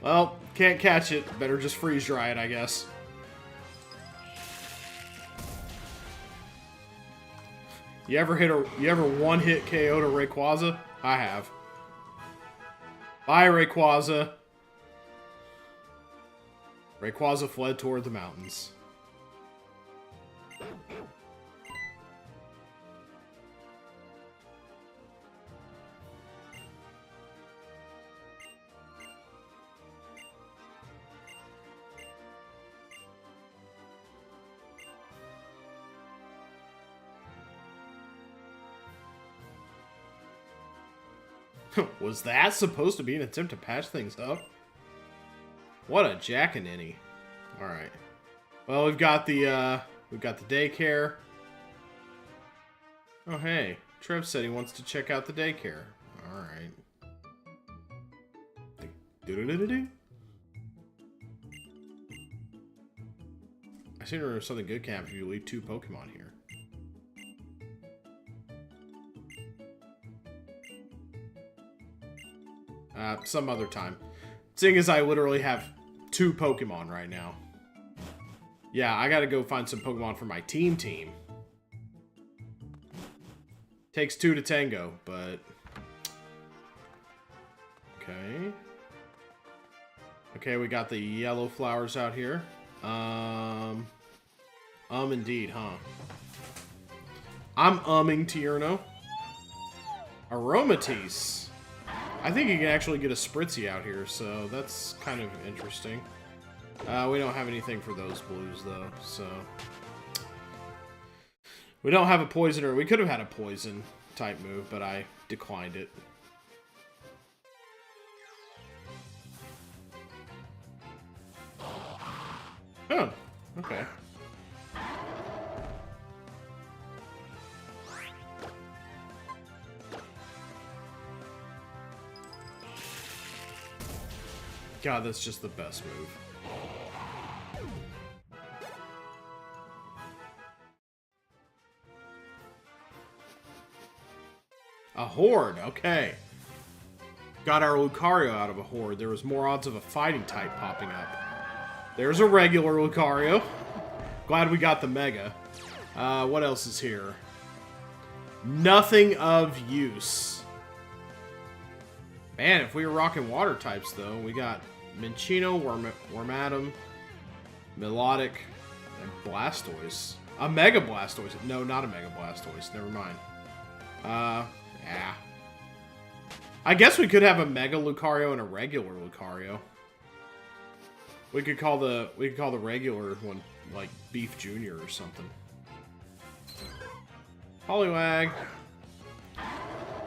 Well, can't catch it. Better just freeze dry it, I guess. You ever one-hit KO to Rayquaza? I have. Bye, Rayquaza. Rayquaza fled toward the mountains. Was that supposed to be an attempt to patch things up? What a jackaninny. Alright. Well, we've got the daycare. Oh, hey. Trev said he wants to check out the daycare. Alright. Do-do-do-do-do. I seem to remember something good can happen if you leave 2 Pokemon here. Some other time. Seeing as I literally have 2 Pokemon right now. Yeah, I gotta go find some Pokemon for my team. Takes 2 to tango, but... Okay. Okay, we got the yellow flowers out here. Indeed, huh? I'm Tierno. Aromatisse. I think you can actually get a Spritzy out here, so that's kind of interesting. We don't have anything for those blues, though, so... We don't have a poisoner. We could have had a poison type move, but I declined it. Oh, okay. God, that's just the best move. A horde, okay. Got our Lucario out of a horde. There was more odds of a fighting type popping up. There's a regular Lucario. Glad we got the Mega. What else is here? Nothing of use. Man, if we were rocking water types, though, we got Minccino, Wormadam, Milotic, and Blastoise. A Mega Blastoise. No, not a Mega Blastoise. Never mind. Yeah. I guess we could have a Mega Lucario and a regular Lucario. We could call the regular one like Beef Jr. or something. Poliwag.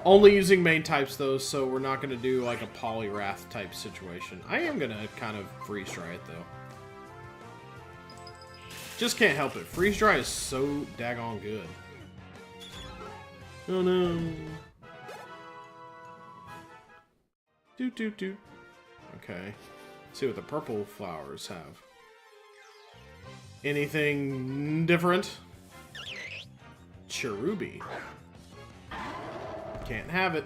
Only using main types though, so we're not gonna do like a Poliwrath type situation. I am gonna kind of freeze dry it though. Just can't help it. Freeze dry is so daggone good. Oh no. Doot. Okay. Let's see what the purple flowers have. Anything different? Cherubi. Can't have it.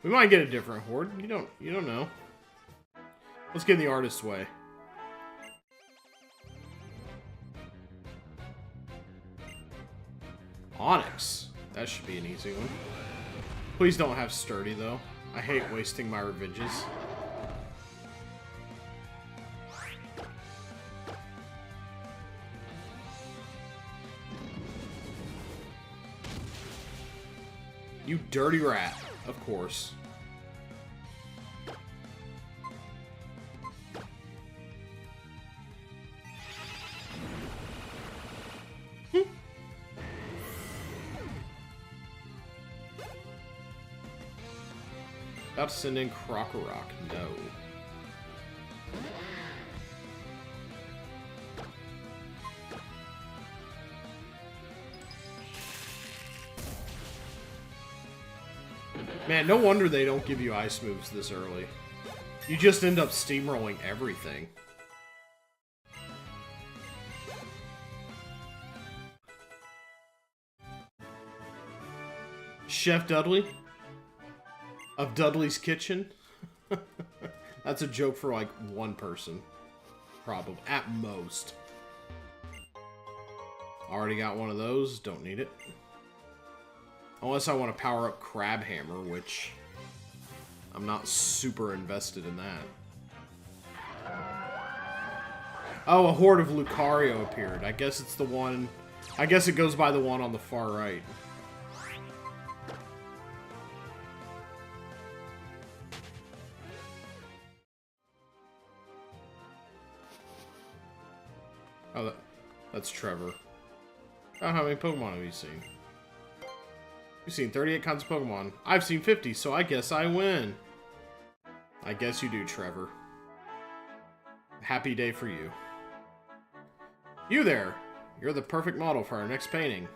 We might get a different horde. You don't know. Let's get in the artist's way. Onyx. That should be an easy one. Please don't have Sturdy, though. I hate wasting my revenges. You dirty rat. Of course. About to send in Krokorok. No. Man, no wonder they don't give you ice moves this early. You just end up steamrolling everything. Chef Dudley? Of Dudley's Kitchen? That's a joke for like one person. Probably. At most. Already got one of those. Don't need it. Unless I want to power up Crab Hammer, which I'm not super invested in that. Oh, a horde of Lucario appeared. I guess it's the one... I guess it goes by the one on the far right. Oh, that's Trevor. Oh, how many Pokemon have you seen? You've seen 38 kinds of Pokemon. I've seen 50, so I guess I win. I guess you do, Trevor. Happy day for you. You there! You're the perfect model for our next painting.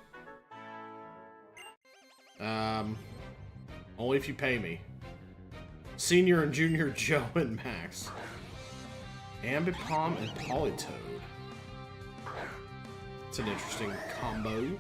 Only if you pay me. Senior and Junior Joe and Max. Ambipom and Politoed. It's an interesting combo.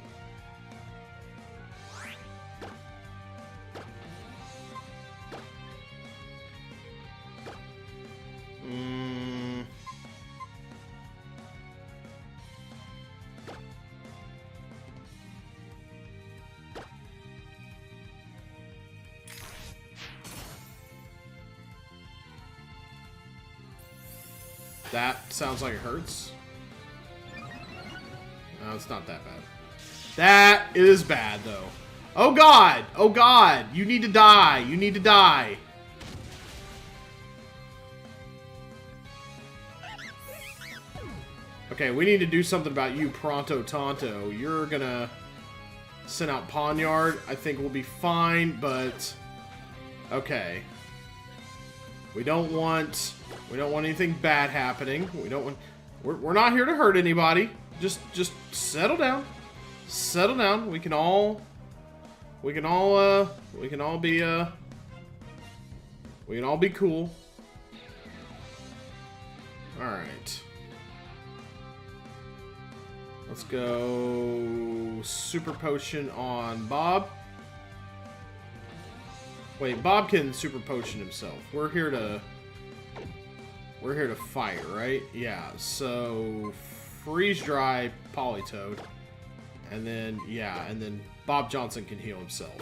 That sounds like it hurts. No, it's not that bad. That is bad, though. Oh, God! Oh, God! You need to die! You need to die! Okay, we need to do something about you, Pronto Tonto. You're gonna send out Pawnyard. I think we'll be fine, but... Okay. We don't want anything bad happening. We don't want... We're not here to hurt anybody. Just settle down. Settle down. We can all be cool. All right. Let's go Super Potion on Bob. Wait, Bob can Super Potion himself. We're here to fight, right? Yeah, so Freeze Dry Politoed. And then, yeah, and then Bob Johnson can heal himself.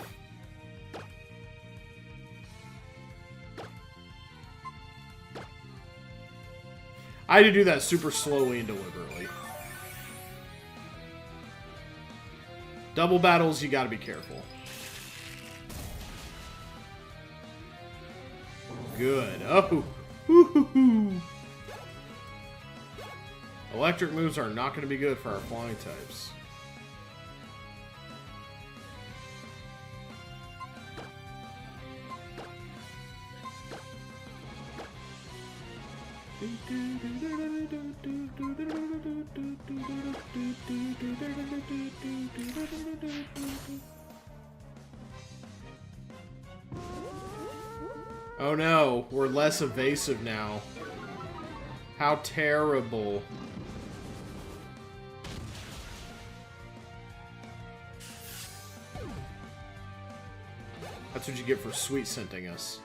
I had to do that super slowly and deliberately. Double battles, you gotta be careful. Good. Oh. Woo-hoo-hoo. Electric moves are not going to be good for our flying types. Oh no, we're less evasive now. How terrible. That's what you get for sweet scenting us.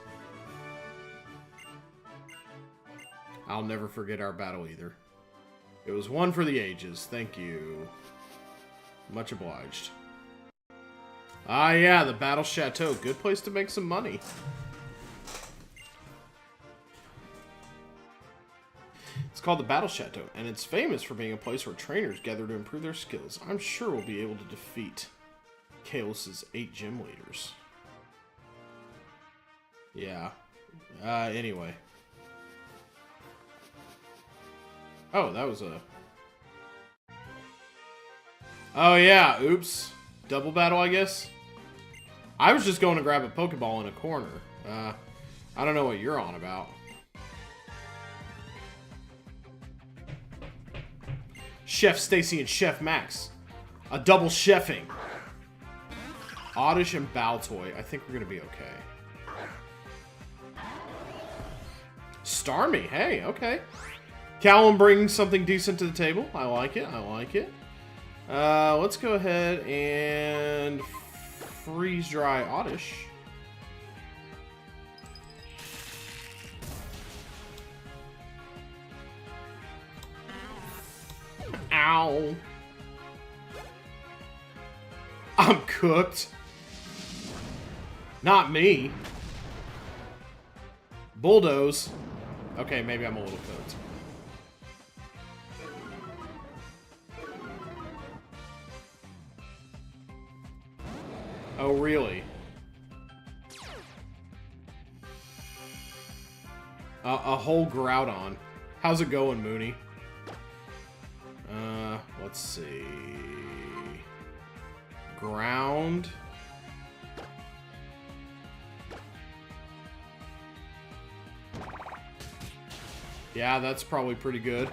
I'll never forget our battle either. It was one for the ages. Thank you. Much obliged. Ah yeah, the Battle Chateau. Good place to make some money. It's called the Battle Chateau, and it's famous for being a place where trainers gather to improve their skills. I'm sure we'll be able to defeat Kalos' 8 gym leaders. Yeah. Anyway. Oh, that was a... Oh, yeah. Oops. Double battle, I guess? I was just going to grab a Pokeball in a corner. I don't know what you're on about. Chef Stacy and Chef Max. A double chefing. Oddish and Baltoy. I think we're going to be okay. Starmie. Hey, okay. Callum brings something decent to the table. I like it. I like it. Let's go ahead and freeze dry Oddish. Ow. I'm cooked. Not me. Bulldoze. Okay, maybe I'm a little cooked. Oh, really? A whole Groudon. How's it going, Mooney? Let's see. Ground. Yeah, that's probably pretty good.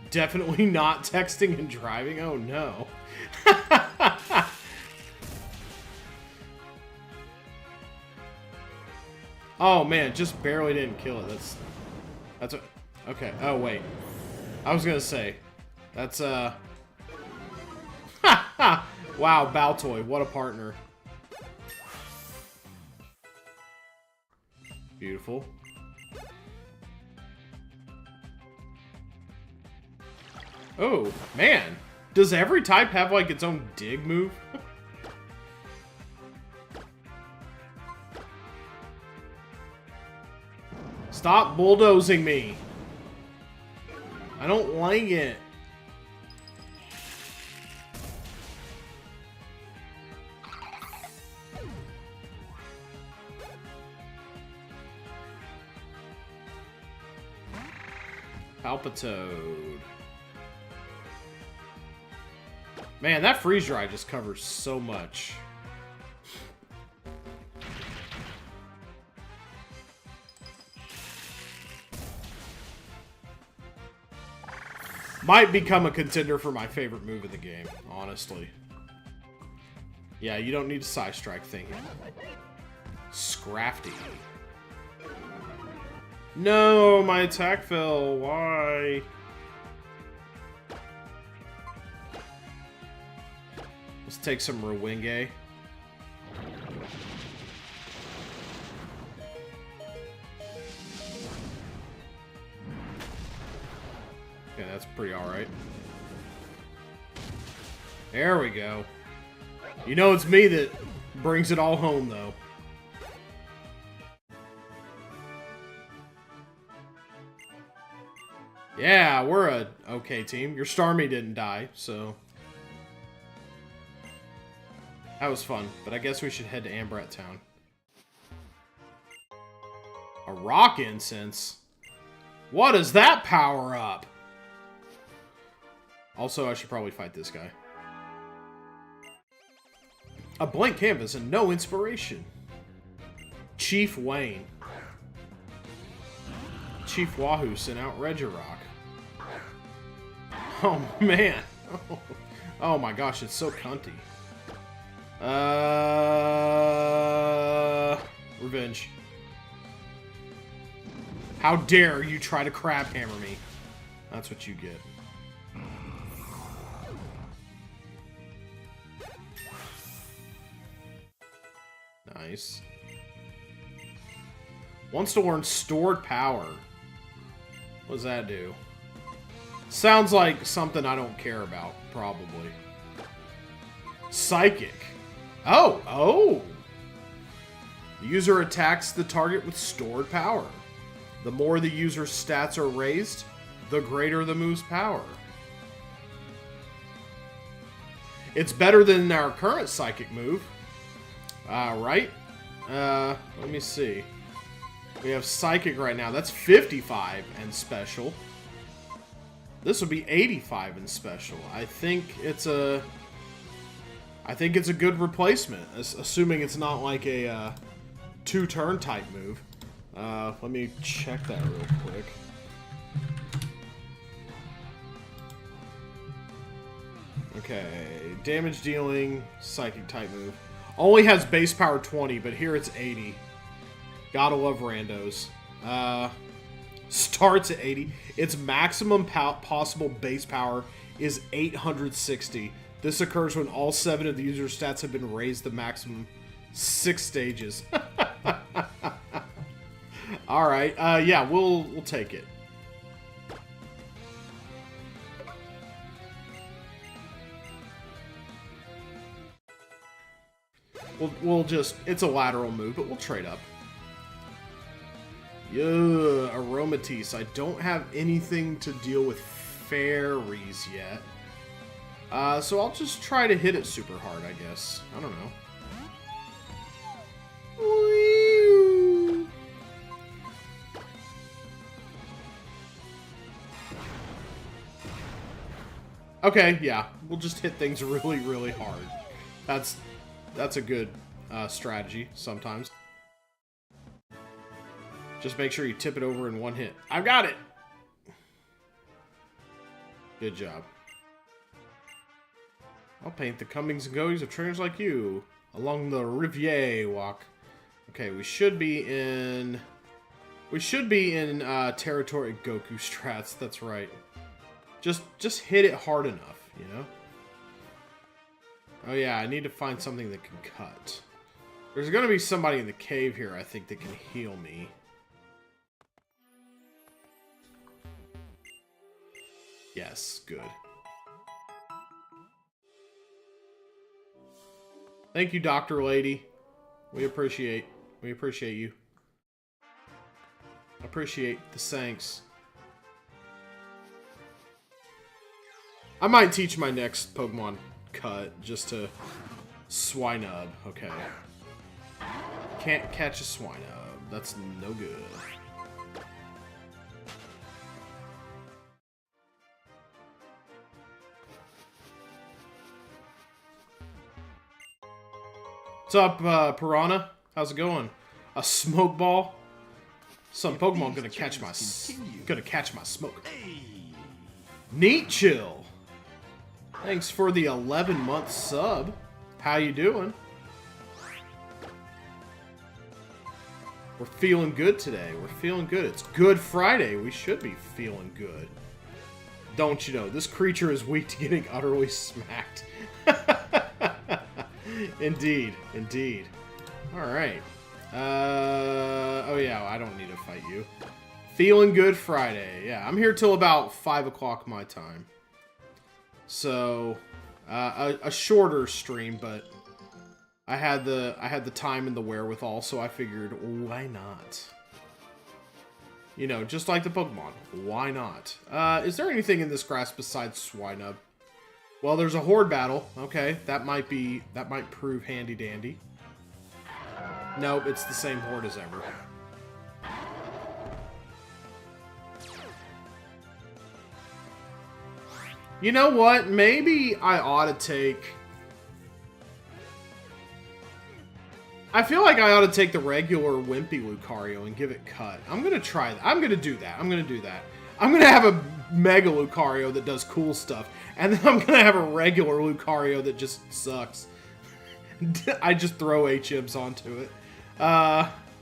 Definitely not texting and driving. Oh, no. Oh, man, just barely didn't kill it. That's a... Okay. Oh, wait. I was gonna say. That's, Wow, Baltoy. What a partner. Beautiful. Oh, man. Does every type have, like, its own dig move? Stop bulldozing me. I don't like it. Palpitoad. Man, that freeze dry just covers so much. Might become a contender for my favorite move in the game, honestly. Yeah, you don't need a Psy Strike thing. Scrafty. No, my attack fell. Why? Let's take some Rewinge. Okay, that's pretty alright. There we go. You know it's me that brings it all home, though. Yeah, we're a okay team. Your Starmie didn't die, so... That was fun, but I guess we should head to Ambrat Town. A rock incense? What is that power up? Also, I should probably fight this guy. A blank canvas and no inspiration. Chief Wayne. Chief Wahoo sent out Regirock. Oh, man. Oh my gosh, it's so cunty. Revenge. How dare you try to crab hammer me? That's what you get. Nice. Wants to learn stored power. What does that do? Sounds like something I don't care about, probably. Psychic. Oh, oh! The user attacks the target with stored power. The more the user's stats are raised, the greater the move's power. It's better than our current Psychic move. Right? Let me see. We have Psychic right now. That's 55 and special. This would be 85 and special. I think it's a good replacement, assuming it's not like a two-turn type move. Let me check that real quick. Okay, damage dealing, Psychic type move. Only has base power 20, but here it's 80. Gotta love randos. Starts at 80. Its maximum possible base power is 860. This occurs when all 7 of the user's stats have been raised the maximum 6 stages. Alright, yeah, we'll take it. We'll just, it's a lateral move, but we'll trade up. Yeah, Aromatisse. I don't have anything to deal with fairies yet. So I'll just try to hit it super hard, I guess. I don't know. Okay, yeah. We'll just hit things really, really hard. That's a good strategy sometimes. Just make sure you tip it over in one hit. I've got it! Good job. I'll paint the comings and goings of trainers like you along the Riviere walk. Okay, we should be in territory Goku strats. That's right. Just hit it hard enough, you know? Oh yeah, I need to find something that can cut. There's gonna be somebody in the cave here, I think, that can heal me. Yes, good. Thank you, Dr. Lady. We appreciate you. Appreciate the thanks. I might teach my next Pokemon cut just to Swinub. Okay. Can't catch a Swinub. That's no good. What's up, Piranha? How's it going? A smoke ball? Some Pokemon gonna catch my smoke. Neat chill. Thanks for the 11-month sub. How you doing? We're feeling good today. We're feeling good. It's Good Friday. We should be feeling good. Don't you know? This creature is weak to getting utterly smacked. Indeed. Indeed. Alright. Oh yeah, I don't need to fight you. Feeling Good Friday. Yeah, I'm here till about 5 o'clock my time. So, a shorter stream, but I had the time and the wherewithal, so I figured, why not? You know, just like the Pokemon. Why not? Is there anything in this grass besides Swinub? Well, there's a horde battle. Okay, that might prove handy dandy. Nope, it's the same horde as ever. You know what? Maybe I ought to take... I feel like I ought to take the regular Wimpy Lucario and give it cut. I'm gonna try that. I'm gonna do that. I'm gonna have a Mega Lucario that does cool stuff, and then I'm gonna have a regular Lucario that just sucks. I just throw HMs onto it.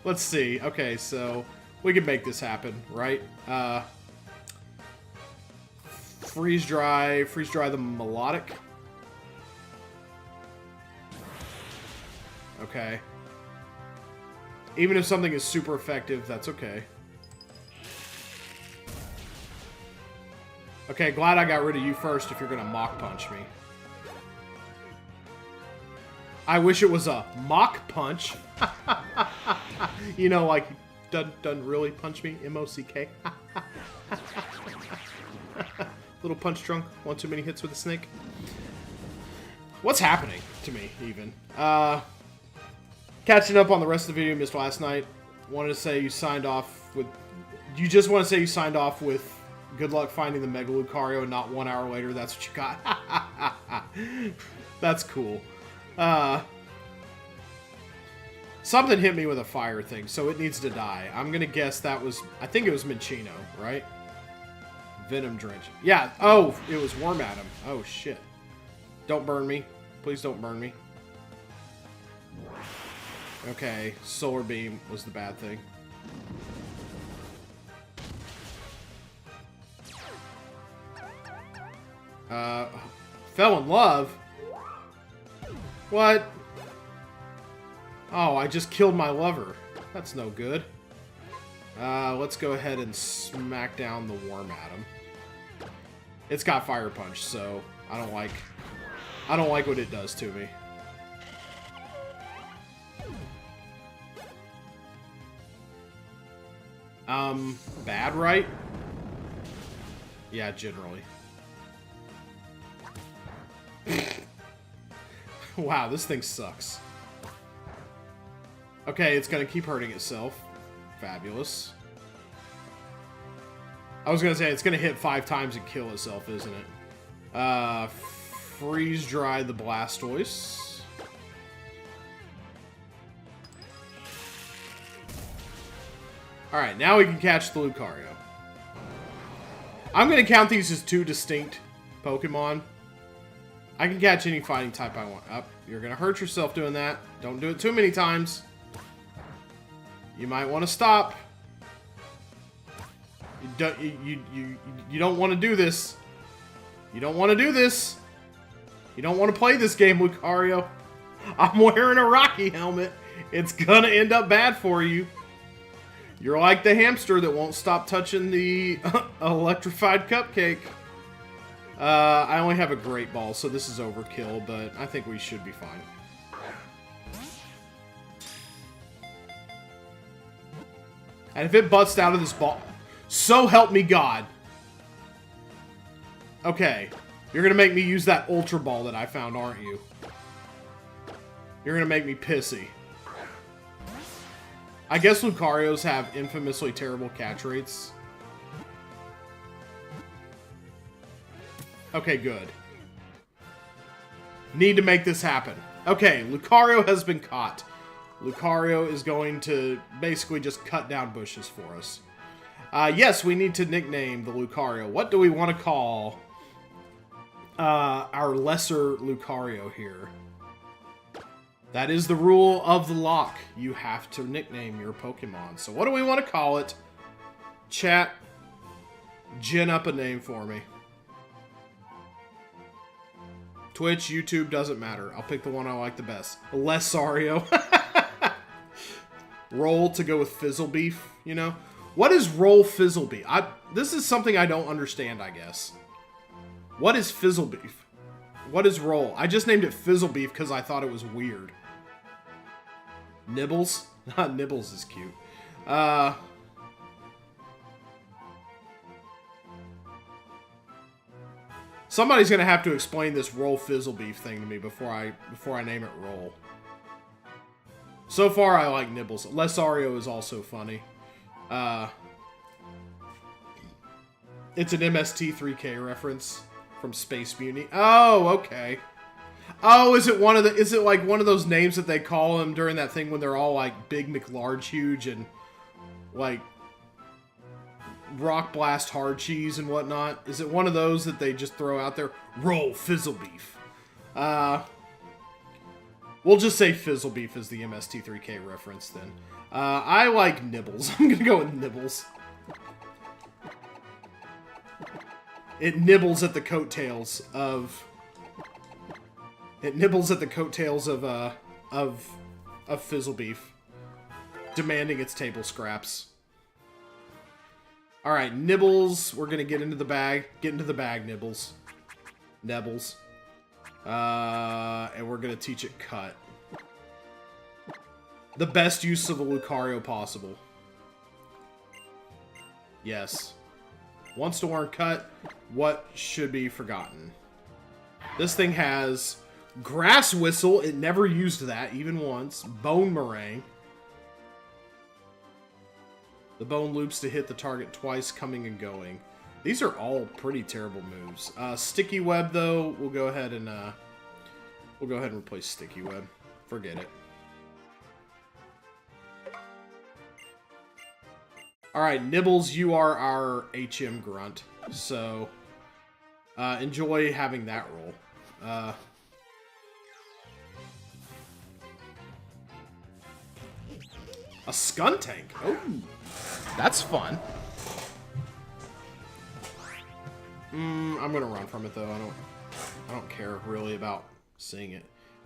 Let's see. Okay, so we can make this happen, right? Freeze dry the Melodic. Okay. Even if something is super effective, that's okay. Okay, glad I got rid of you first if you're gonna Mach Punch me. I wish it was a Mach Punch. You know, like, doesn't really punch me. M-O-C-K. Little punch drunk. One too many hits with a snake. What's happening to me, even? Catching up on the rest of the video you missed last night. Wanted to say you signed off with... You just want to say you signed off with good luck finding the Mega Lucario, and not 1 hour later that's what you got. That's cool. Something hit me with a fire thing, so it needs to die. I'm gonna guess that was... I think it was Minccino, right? Venom Drench. Yeah, oh, it was Wormadam. Oh, shit. Don't burn me. Please don't burn me. Okay, Solar Beam was the bad thing. Fell in love? What? Oh, I just killed my lover. That's no good. Let's go ahead and smack down the Wormadam. It's got Fire Punch, so I don't like what it does to me. Bad, right? Yeah, generally. Wow, this thing sucks. Okay, it's gonna keep hurting itself. Fabulous. I was gonna say, it's gonna hit 5 times and kill itself, isn't it? Freeze dry the Blastoise. Alright, now we can catch the Lucario. I'm gonna count these as 2 distinct Pokemon. I can catch any fighting type I want. You're gonna hurt yourself doing that. Don't do it too many times. You might want to stop. You don't want to do this. You don't want to do this. You don't want to play this game, Lucario. I'm wearing a Rocky helmet. It's gonna end up bad for you. You're like the hamster that won't stop touching the electrified cupcake. I only have a Great Ball, so this is overkill, but I think we should be fine. And if it busts out of this ball... So help me God. Okay. You're gonna make me use that Ultra Ball that I found, aren't you? You're gonna make me pissy. I guess Lucarios have infamously terrible catch rates. Okay, good. Need to make this happen. Okay, Lucario has been caught. Lucario is going to basically just cut down bushes for us. Yes, we need to nickname the Lucario. What do we want to call our lesser Lucario here? That is the rule of the lock. You have to nickname your Pokemon. So what do we want to call it? Chat, gin up a name for me. Twitch, YouTube, doesn't matter. I'll pick the one I like the best. Lesario. Roll to go with Fizzle Beef, you know? What is Roll Fizzle Beef? This is something I don't understand, I guess. What is Fizzle Beef? What is Roll? I just named it Fizzle Beef because I thought it was weird. Nibbles? Nibbles is cute. Somebody's gonna have to explain this Roll Fizzle Beef thing to me before I name it Roll. So far, I like Nibbles. Lesario is also funny. It's an MST3K reference from Space Mutiny. Oh, okay. Oh, is it like one of those names that they call them during that thing when they're all like Big McLarge Huge and like Rock Blast Hard Cheese and whatnot? Is it one of those that they just throw out there? Roll Fizzle Beef. We'll just say Fizzle Beef is the MST3K reference then. I like Nibbles. I'm gonna go with Nibbles. It nibbles at the coattails of... It nibbles at the coattails of Fizzle Beef, demanding its table scraps. Alright, Nibbles. We're gonna get into the bag. Get into the bag, Nibbles. Nebbles. And we're gonna teach it Cut. The best use of a Lucario possible. Yes. Wants to learn Cut. What should be forgotten? This thing has Grass Whistle. It never used that, even once. Bone Meringue. The bone loops to hit the target twice, coming and going. These are all pretty terrible moves. Sticky Web, though, we'll go ahead and replace Sticky Web. Forget it. Alright, Nibbles, you are our HM Grunt. So, enjoy having that role. A Skuntank. Oh, that's fun. I'm gonna run from it though. I don't care really about seeing it.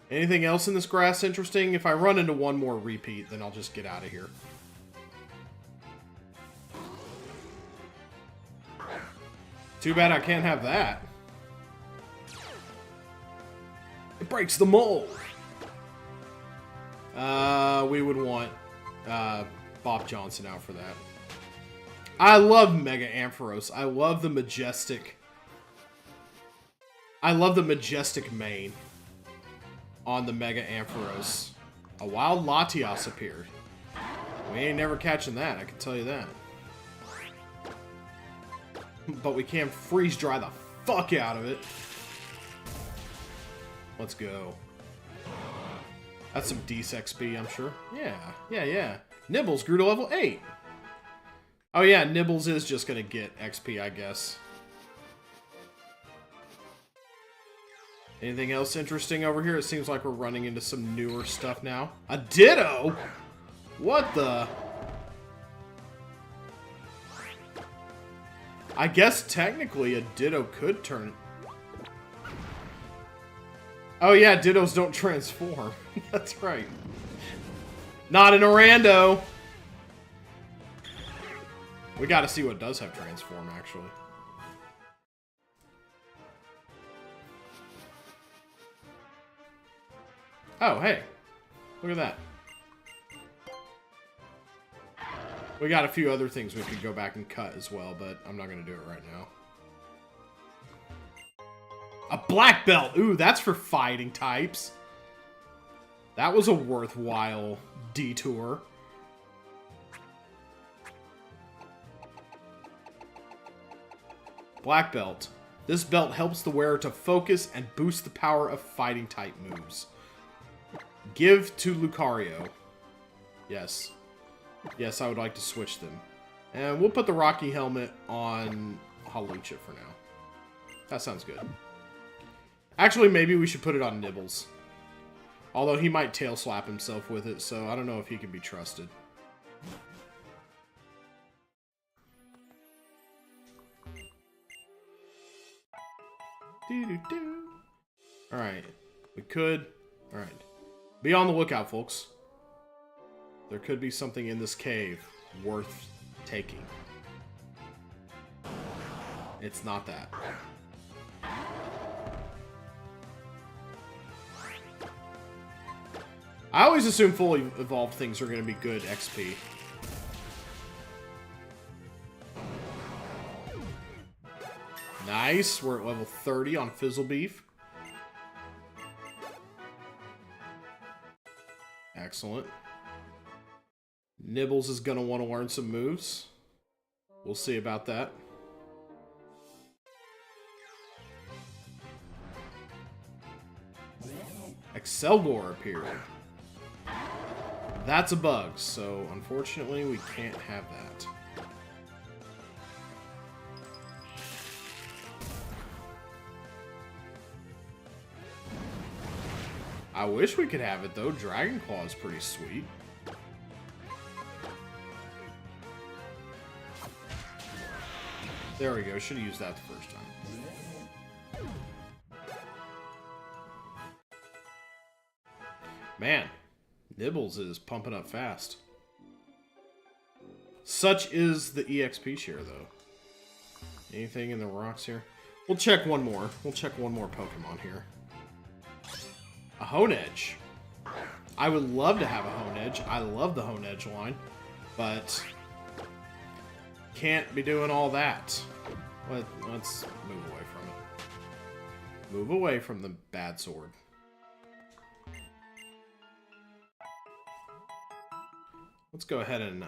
Anything else in this grass interesting? If I run into one more repeat, then I'll just get out of here. Too bad I can't have that. It breaks the mold. We would want Bob Johnson out for that. I love Mega Ampharos. I love the majestic mane on the Mega Ampharos. A wild Latias appeared. We ain't never catching that, I can tell you that. But we can freeze dry the fuck out of it. Let's go. That's some decent XP, I'm sure. Yeah. Nibbles grew to level 8. Oh yeah, Nibbles is just gonna get XP, I guess. Anything else interesting over here? It seems like we're running into some newer stuff now. A Ditto? What the? I guess technically a Ditto could turn... Oh yeah, Dittos don't transform. That's right. Not in a rando. We gotta see what does have transform, actually. Oh, hey. Look at that. We got a few other things we could go back and cut as well, but I'm not gonna do it right now. A black belt! Ooh, that's for fighting types. That was a worthwhile detour. Black belt. This belt helps the wearer to focus and boost the power of fighting type moves. Give to Lucario. Yes. Yes, I would like to switch them. And we'll put the Rocky helmet on Hawlucha for now. That sounds good. Actually, maybe we should put it on Nibbles. Although he might tail slap himself with it, so I don't know if he can be trusted. Alright. We could... Alright. Be on the lookout, folks. There could be something in this cave worth taking. It's not that. I always assume fully evolved things are going to be good XP. Nice. We're at level 30 on Fizzlebeef. Excellent. Nibbles is going to want to learn some moves. We'll see about that. Excelgor appeared. That's a bug, so unfortunately we can't have that. I wish we could have it though. Dragon Claw is pretty sweet. There we go. Should have used that the first time. Man, Nibbles is pumping up fast. Such is the EXP share, though. Anything in the rocks here? We'll check one more. We'll check one more Pokemon here. A Honedge. I would love to have a Honedge. I love the Honedge line, but can't be doing all that. Let's move away from it. Move away from the bad sword. Let's go ahead and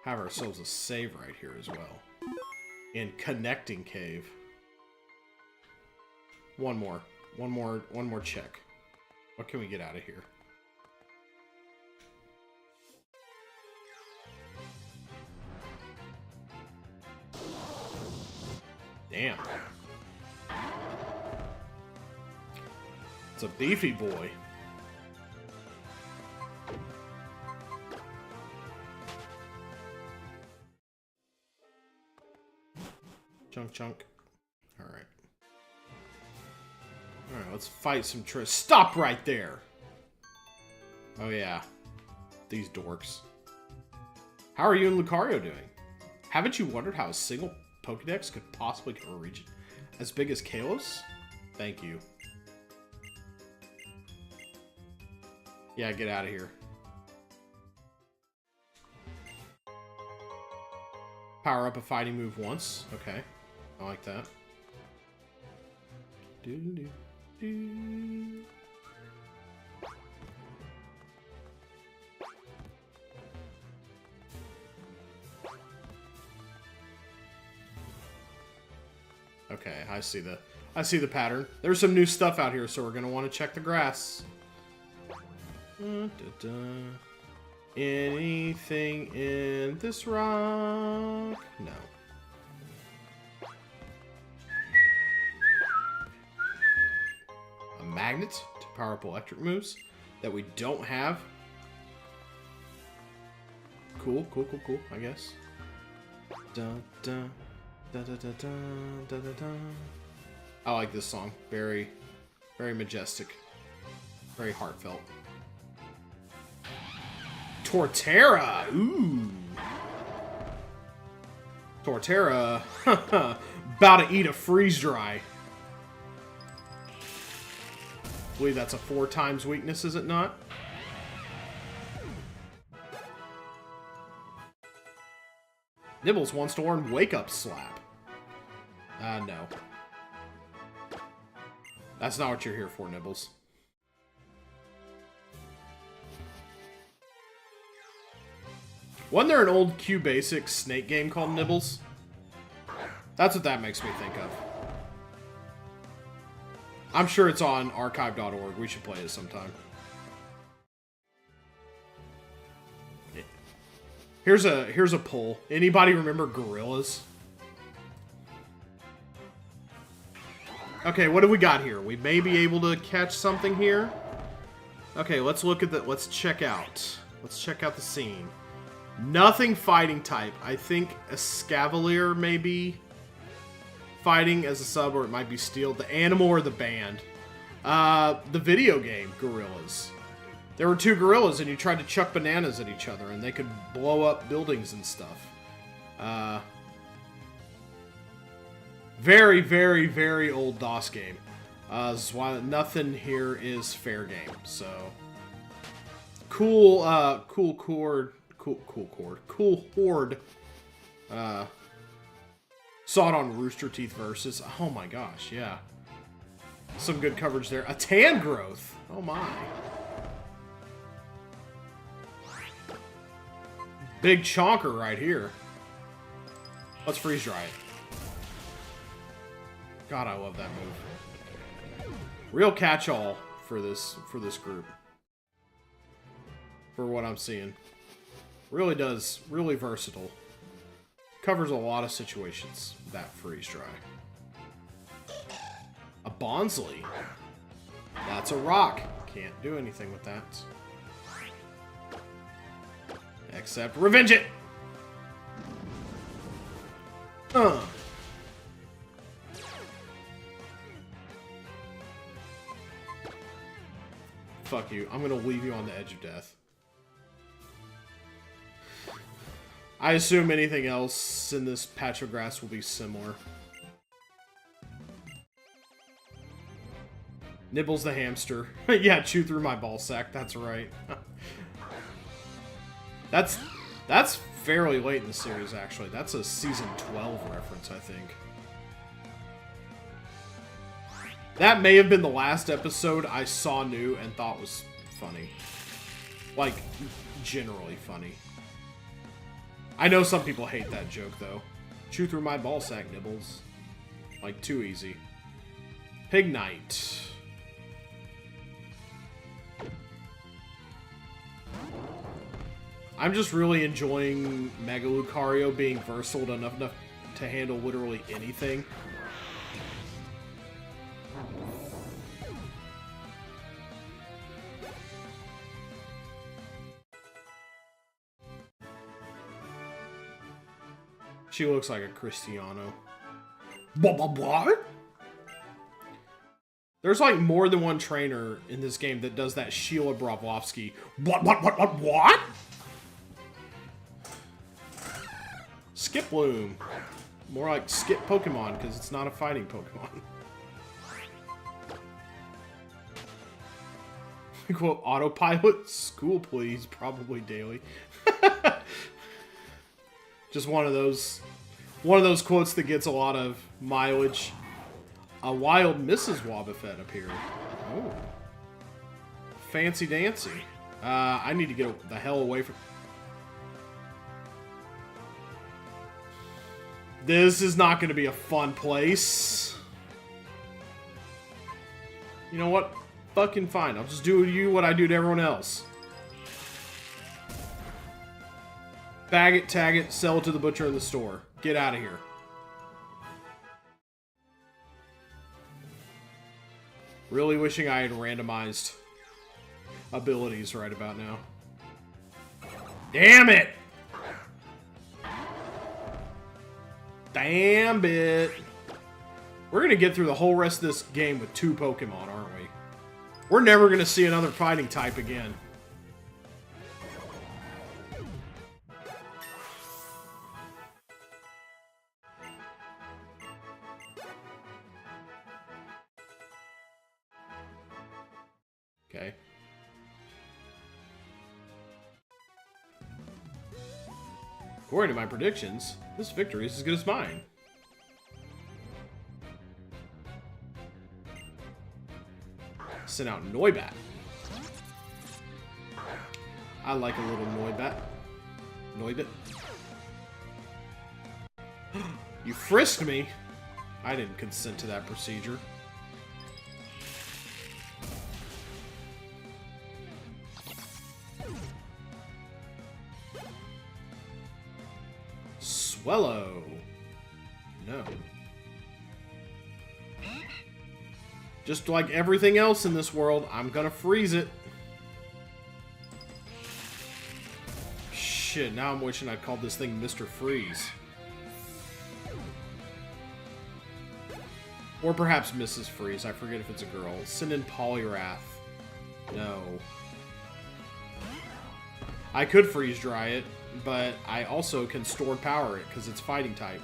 have ourselves a save right here as well. In Connecting Cave. One more check. What can we get out of here? Damn. It's a beefy boy. Chunk. Alright. Alright, let's fight some Stop right there! Oh yeah. These dorks. How are you and Lucario doing? Haven't you wondered how a single Pokedex could possibly cover a region as big as Kalos? Thank you. Yeah, get out of here. Power up a fighting move once. Okay. I like that. Okay, I see the pattern. There's some new stuff out here, so we're gonna want to check the grass. Anything in this rock? No. A magnet to power up electric moves that we don't have. Cool, I guess. Dun, dun, dun, dun, dun, dun, dun, dun, dun. I like this song. Very, very majestic. Very heartfelt. Torterra! Ooh! Torterra, about to eat a freeze dry. I believe that's a 4x weakness, is it not? Nibbles wants to learn Wake Up Slap. No. That's not what you're here for, Nibbles. Wasn't there an old Q-Basic snake game called Nibbles? That's what that makes me think of. I'm sure it's on archive.org. We should play it sometime. Here's a poll. Anybody remember Gorillas? Okay, what do we got here? We may be able to catch something here. Okay, let's look at the. Let's check out. Let's check out the scene. Nothing fighting type. I think Escavalier may be fighting as a sub, or it might be Steel. The animal or the band. The video game, Gorillas. There were two gorillas, and you tried to chuck bananas at each other, and they could blow up buildings and stuff. Very, very, very old DOS game. This is why nothing here is fair game. So cool horde. Saw it on Rooster Teeth Versus. Oh my gosh, yeah. Some good coverage there. A tan growth. Oh my. Big chonker right here. Let's freeze dry it. God, I love that move. Real catch-all for this group. For what I'm seeing. Really does, really versatile. Covers a lot of situations, that freeze dry. A Bonsley. That's a rock. Can't do anything with that. Except revenge it! Fuck you. I'm gonna leave you on the edge of death. I assume anything else in this patch of grass will be similar. Nibbles the hamster. Yeah, chew through my ball sack. That's right. That's fairly late in the series, actually. That's a season 12 reference, I think. That may have been the last episode I saw new and thought was funny. Like, generally funny. I know some people hate that joke, though. Chew through my ballsack, Nibbles. Like, too easy. Pig Knight. I'm just really enjoying Mega Lucario being versatile enough to handle literally anything. She looks like a Cristiano. What? There's like more than one trainer in this game that does that Sheila Bravlovsky. What? Skip Bloom. More like Skip Pokemon, because it's not a fighting Pokemon. Quote, autopilot? School, please. Probably daily. Just one of those One of those quotes that gets a lot of mileage. A wild Mrs. Wobbuffet appeared. Oh. Fancy dancy. I need to get the hell away from... This is not going to be a fun place. You know what? Fucking fine. I'll just do to you what I do to everyone else. Bag it, tag it, sell it to the butcher in the store. Get out of here. Really wishing I had randomized abilities right about now. Damn it! Damn it! We're gonna get through the whole rest of this game with 2 Pokemon, aren't we? We're never gonna see another fighting type again. Okay. According to my predictions, this victory is as good as mine. Send out Noibat. I like a little Noibat. Noibit. You frisked me. I didn't consent to that procedure. Swellow. No. Just like everything else in this world, I'm gonna freeze it. Shit, now I'm wishing I called this thing Mr. Freeze. Or perhaps Mrs. Freeze, I forget if it's a girl. Send in Poliwrath. No. I could freeze dry it, but I also can stored power it, because it's fighting type.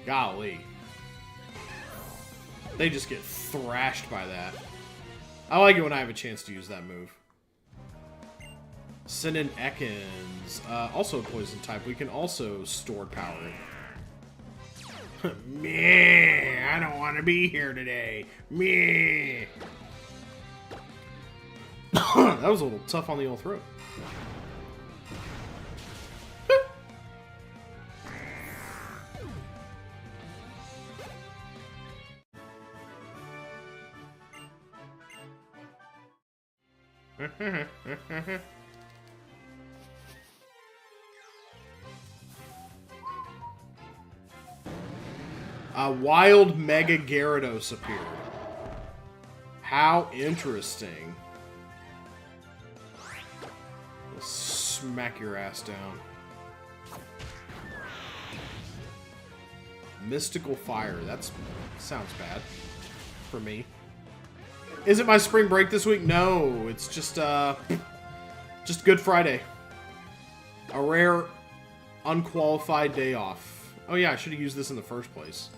Golly. They just get thrashed by that. I like it when I have a chance to use that move. Send in Ekans. Also a poison type. We can also stored power it. Meh, I don't want to be here today. Meh. That was a little tough on the old throat. A wild Mega Gyarados appeared. How interesting. Let's smack your ass down. Mystical Fire. That sounds bad for me. Is it my spring break this week? No, it's just Good Friday. A rare, unqualified day off. Oh yeah, I should have used this in the first place.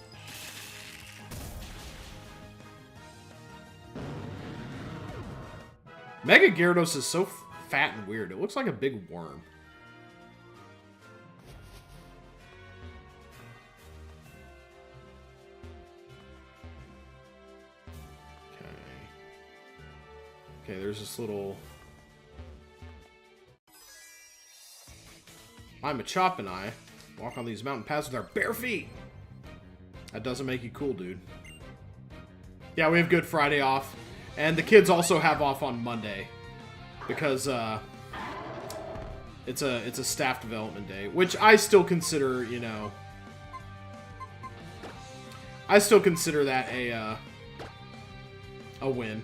Mega Gyarados is so fat and weird. It looks like a big worm. Okay, there's this little... I'm a Chop and I walk on these mountain paths with our bare feet. That doesn't make you cool, dude. Yeah, we have Good Friday off. And the kids also have off on Monday. Because, it's a staff development day. Which I still consider, you know... I still consider that a win.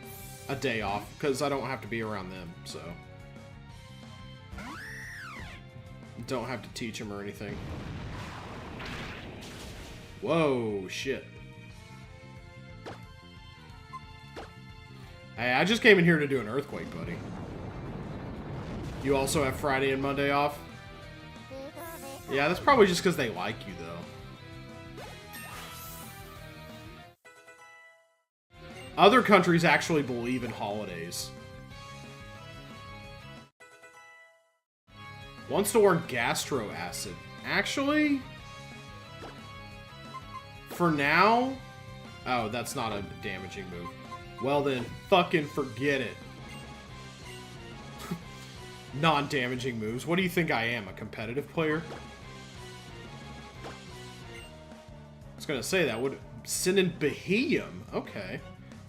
A day off, because I don't have to be around them, so. Don't have to teach them or anything. Whoa, shit. Hey, I just came in here to do an earthquake, buddy. You also have Friday and Monday off? Yeah, that's probably just because they like you, though. Other countries actually believe in holidays. Wants to learn Gastro Acid. Actually, for now... Oh, that's not a damaging move. Well then, fucking forget it. Non-damaging moves. What do you think I am, a competitive player? I was gonna say that would send in Beheeyum. Okay.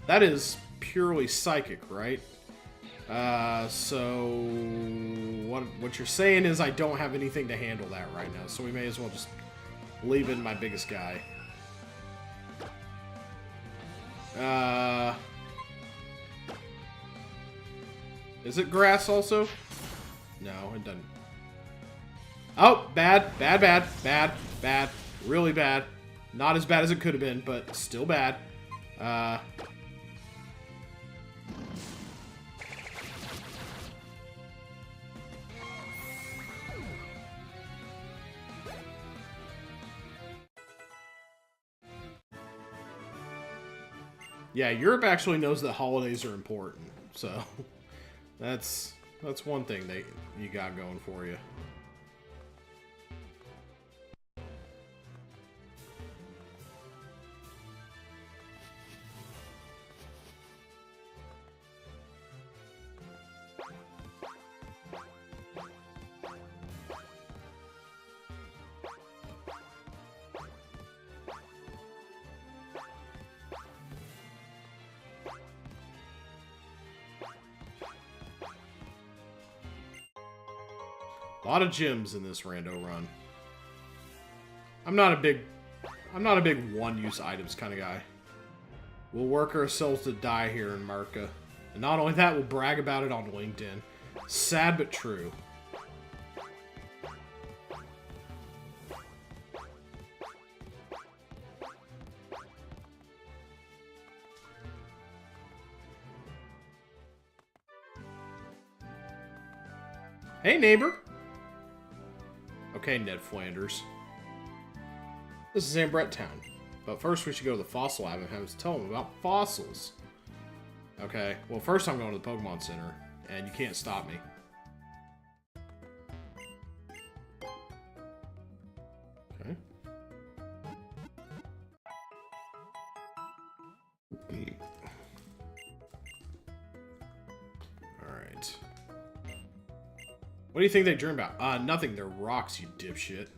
That is purely psychic, right? So what you're saying is I don't have anything to handle that right now, so we may as well just leave in my biggest guy. Is it grass also? No, it doesn't. Oh, bad, bad, bad, bad, bad, really bad. Not as bad as it could have been, but still bad. Yeah, Europe actually knows that holidays are important, so that's one thing you got going for you. A lot of gyms in this rando run. I'm not a big one-use items kind of guy. We'll work ourselves to die here in America. And not only that, we'll brag about it on LinkedIn. Sad but true. Hey, neighbor. Okay, Ned Flanders. This is Ambrette Town. But first we should go to the fossil lab and have us tell them about fossils. Okay, well first I'm going to the Pokemon Center, and you can't stop me. Okay. Alright. What do you think they dream about? Nothing. They're rocks, you dipshit.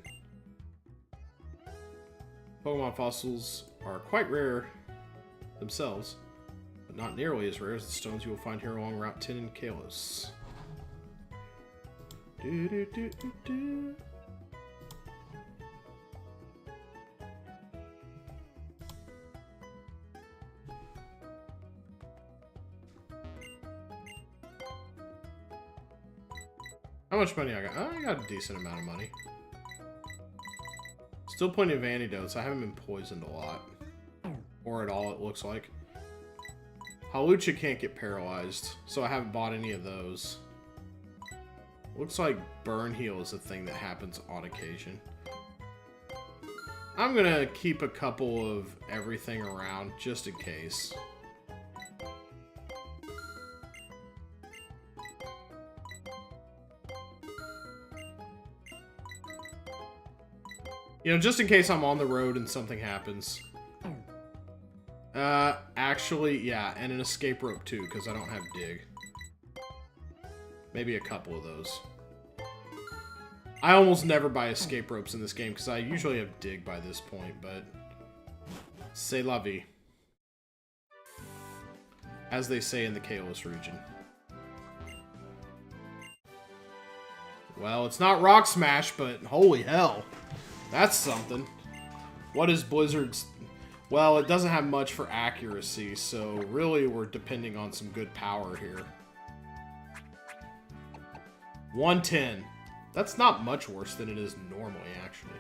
Pokemon fossils are quite rare themselves, but not nearly as rare as the stones you will find here along Route 10 in Kalos. How much money I got? I got a decent amount of money. Still plenty of antidotes. I haven't been poisoned a lot. Or at all, it looks like. Hawlucha can't get paralyzed, so I haven't bought any of those. Looks like burn heal is a thing that happens on occasion. I'm gonna keep a couple of everything around, just in case. You know, just in case I'm on the road and something happens. Actually, yeah, and an escape rope too, because I don't have dig. Maybe a couple of those. I almost never buy escape ropes in this game, because I usually have dig by this point, but... C'est la vie. As they say in the Kalos region. Well, it's not Rock Smash, but holy hell. That's something. What is Blizzard's... Well, it doesn't have much for accuracy, so really we're depending on some good power here. 110. That's not much worse than it is normally, actually.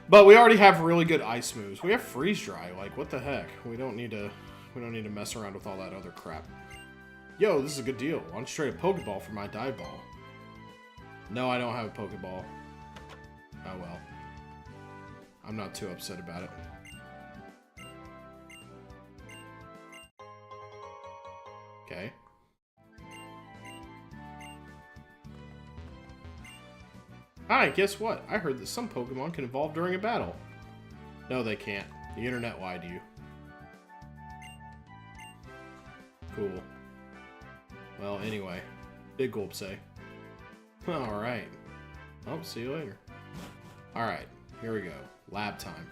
But we already have really good ice moves. We have freeze dry. Like, what the heck? We don't need to mess around with all that other crap. Yo, this is a good deal. Why don't you trade a Pokeball for my dive ball? No, I don't have a Pokeball. Oh well. I'm not too upset about it. Okay. Hi, guess what? I heard that some Pokemon can evolve during a battle. No, they can't. The internet lied to you. Cool. Well, anyway. Big gulp say. Alright. Oh, see you later. Alright, here we go. Lab time.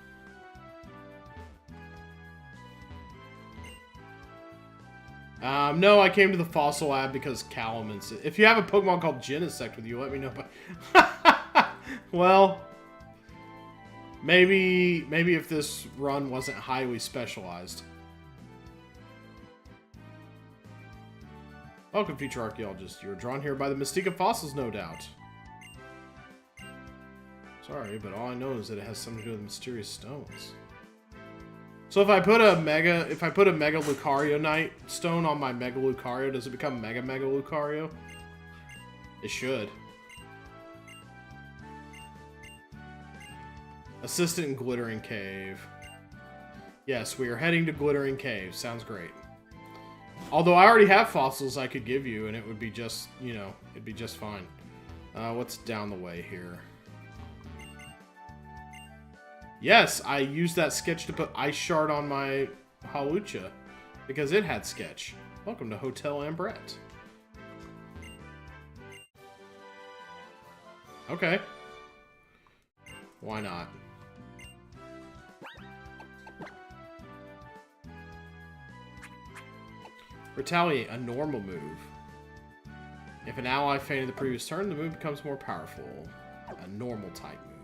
No, I came to the fossil lab because Callum insisted. If you have a Pokemon called Genesect with you, let me know. Well, maybe if this run wasn't highly specialized. Welcome, future archaeologist. You were drawn here by the mystique of fossils, no doubt. Sorry, but all I know is that it has something to do with mysterious stones. So if I put a Mega Lucario Knight stone on my Mega Lucario, does it become Mega Lucario? It should. Assistant in Glittering Cave. Yes, we are heading to Glittering Cave. Sounds great. Although I already have fossils I could give you, and it would be just, you know, it'd be just fine. What's down the way here? Yes, I used that sketch to put Ice Shard on my Hawlucha, because it had sketch. Welcome to Hotel Ambrette. Okay. Why not? Retaliate, a normal move. If an ally fainted the previous turn, the move becomes more powerful. A normal type move.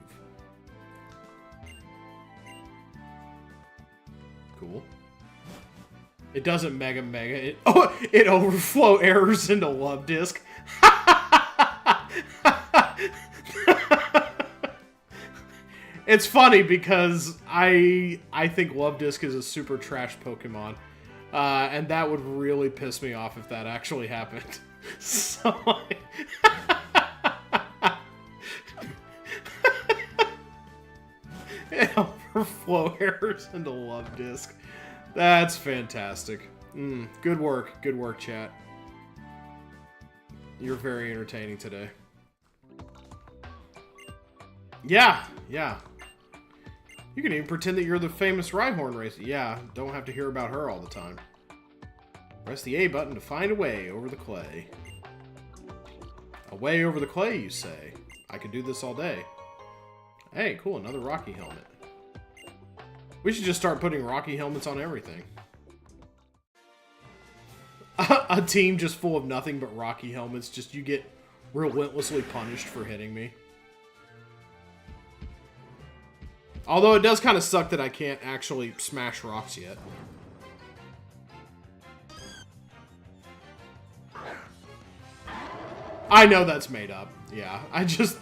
Cool. It doesn't mega. It overflow errors into Love Disc. It's funny because I think Love Disc is a super trash Pokemon. And that would really piss me off if that actually happened. So, overflow errors into Love Disc. That's fantastic. Good work. Good work, chat. You're very entertaining today. Yeah. You can even pretend that you're the famous Rhyhorn racer. Yeah, don't have to hear about her all the time. Press the A button to find a way over the clay. A way over the clay, you say? I could do this all day. Hey, cool, another Rocky helmet. We should just start putting Rocky helmets on everything. A team just full of nothing but Rocky helmets. Just you get relentlessly punished for hitting me. Although it does kind of suck that I can't actually smash rocks yet. I know that's made up. Yeah, I just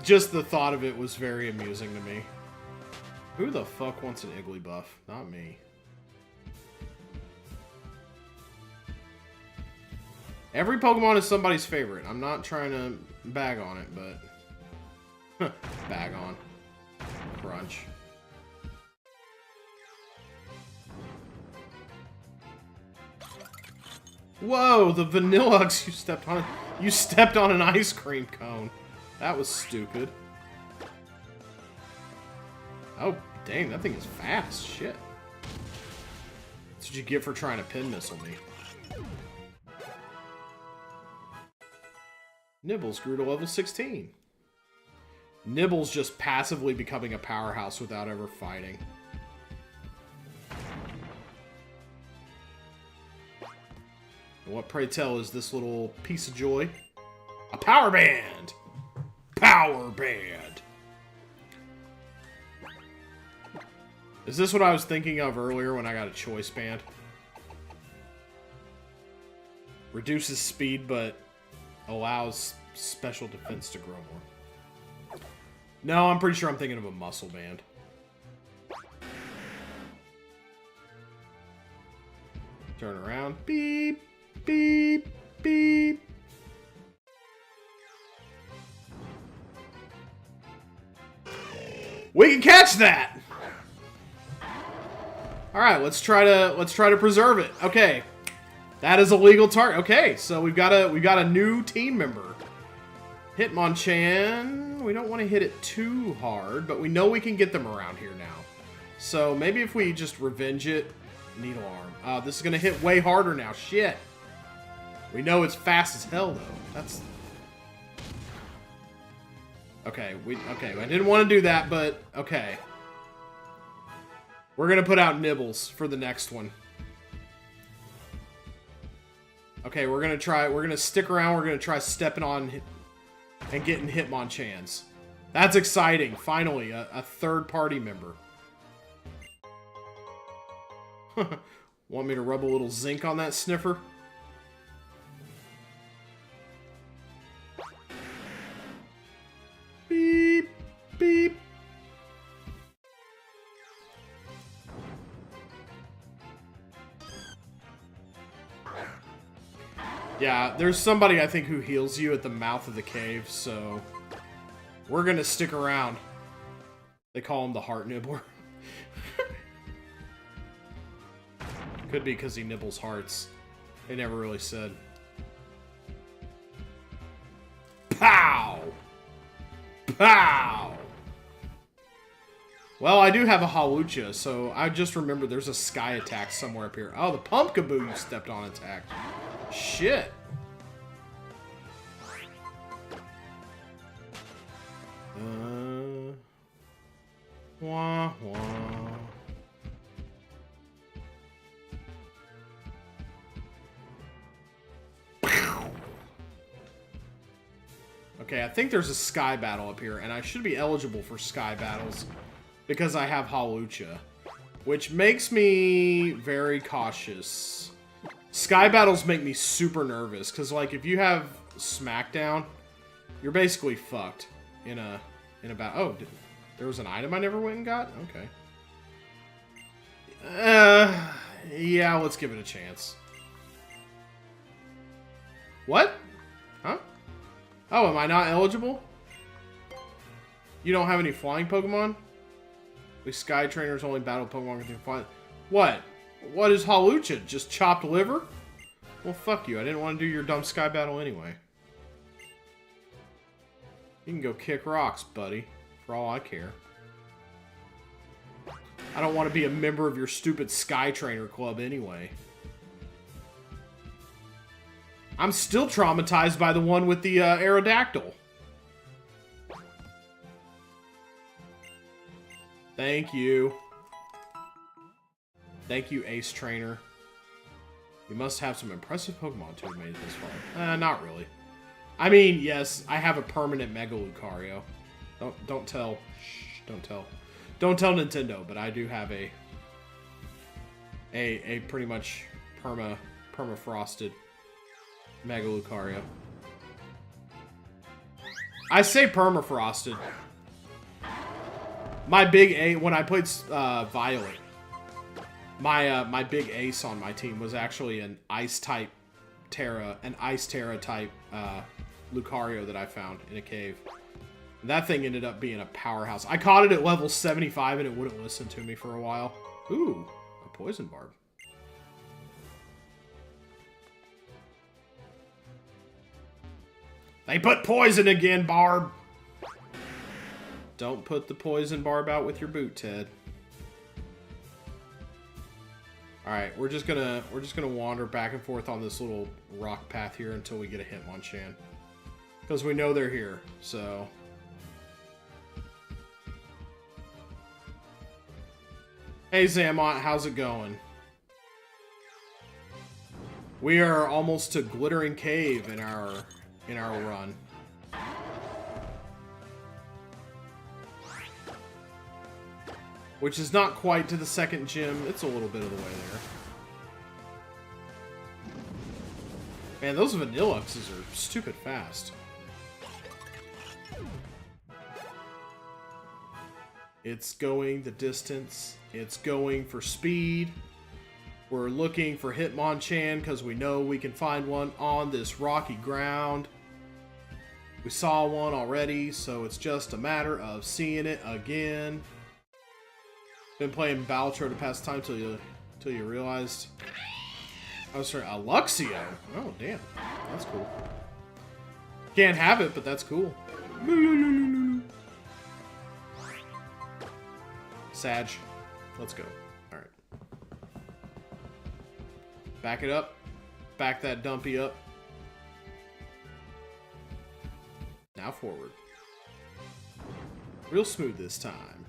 the thought of it was very amusing to me. Who the fuck wants an Igglybuff? Not me. Every Pokemon is somebody's favorite. I'm not trying to bag on it, but... bag on. Crunch. Whoa, the Vanillux you stepped on. You stepped on an ice cream cone. That was stupid. Oh, dang, that thing is fast. Shit. That's what you get for trying to pin missile me. Nibbles grew to level 16. Nibbles just passively becoming a powerhouse without ever fighting. And what, pray tell, is this little piece of joy? A power band! Power band! Is this what I was thinking of earlier when I got a choice band? Reduces speed, but allows special defense to grow more. No, I'm pretty sure I'm thinking of a muscle band. Turn around. Beep, beep, beep. We can catch that. All right, let's try to preserve it. Okay, that is a legal target. Okay, so we've got a new team member. Hitmonchan. we don't want to hit it too hard, but we know we can get them around here now. So maybe if we just revenge it, needle arm. This is going to hit way harder now. Shit. We know it's fast as hell, though. That's... Okay, I didn't want to do that, but okay. We're going to put out nibbles for the next one. Okay, we're going to stick around. We're going to try stepping on and getting Hitmonchans. That's exciting. Finally, a third-party member. Want me to rub a little zinc on that sniffer? Beep, beep. Yeah, there's somebody, I think, who heals you at the mouth of the cave, so we're gonna stick around. They call him the Heart Nibbler. Could be because he nibbles hearts. They never really said. Pow! Pow! Well, I do have a Hawlucha, so I just remember there's a sky attack somewhere up here. Oh, the Pumpkaboo you stepped on attacked. Shit. Wah, wah. Okay, I think there's a sky battle up here, and I should be eligible for sky battles because I have Hawlucha, which makes me very cautious. Sky battles make me super nervous because, like, if you have Smackdown, you're basically fucked in a battle. Oh, there was an item I never went and got? Okay. Yeah, let's give it a chance. What? Huh? Oh, am I not eligible? You don't have any flying Pokemon? We Sky Trainers only battle Pokemon with flying. What? What is Hawlucha? Just chopped liver? Well, fuck you. I didn't want to do your dumb Sky battle anyway. You can go kick rocks, buddy. For all I care. I don't want to be a member of your stupid Sky Trainer club anyway. I'm still traumatized by the one with the Aerodactyl. Thank you. Thank you, Ace Trainer. You must have some impressive Pokemon to have made it this far. Not really. I mean, yes, I have a permanent Mega Lucario. Don't tell. Shh, don't tell. Don't tell Nintendo, but I do have a pretty much permafrosted Mega Lucario. I say permafrosted. My big A when I played Violet, my big ace on my team was actually an Ice type Terra, an Ice Terra type Lucario that I found in a cave. That thing ended up being a powerhouse. I caught it at level 75 and it wouldn't listen to me for a while. Ooh, a Poison Barb. They put poison again, Barb! Don't put the Poison Barb out with your boot, Ted. Alright, we're just gonna wander back and forth on this little rock path here until we get a Hitmonchan. Because we know they're here, so... Hey Zamont, how's it going? We are almost to Glittering Cave in our run. Which is not quite to the second gym. It's a little bit of the way there. Man, those Vanilluxes are stupid fast. It's going the distance. It's going for speed. We're looking for Hitmonchan because we know we can find one on this rocky ground. We saw one already, so it's just a matter of seeing it again. Been playing Balatro to pass time till you realized. Oh, sorry, a Luxio. Oh, damn. That's cool. Can't have it, but that's cool. Sag. Let's go. Alright. Back it up. Back that dumpy up. Now forward. Real smooth this time.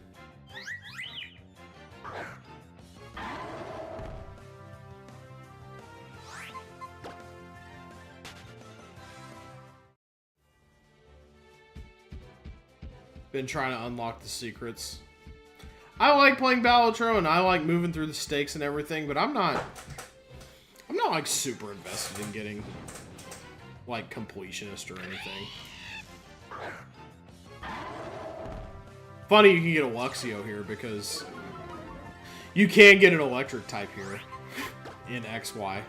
Been trying to unlock the secrets. I like playing Balatro and I like moving through the stakes and everything, but I'm not like super invested in getting like completionist or anything. Funny you can get a Luxio here because you can get an electric type here in XY.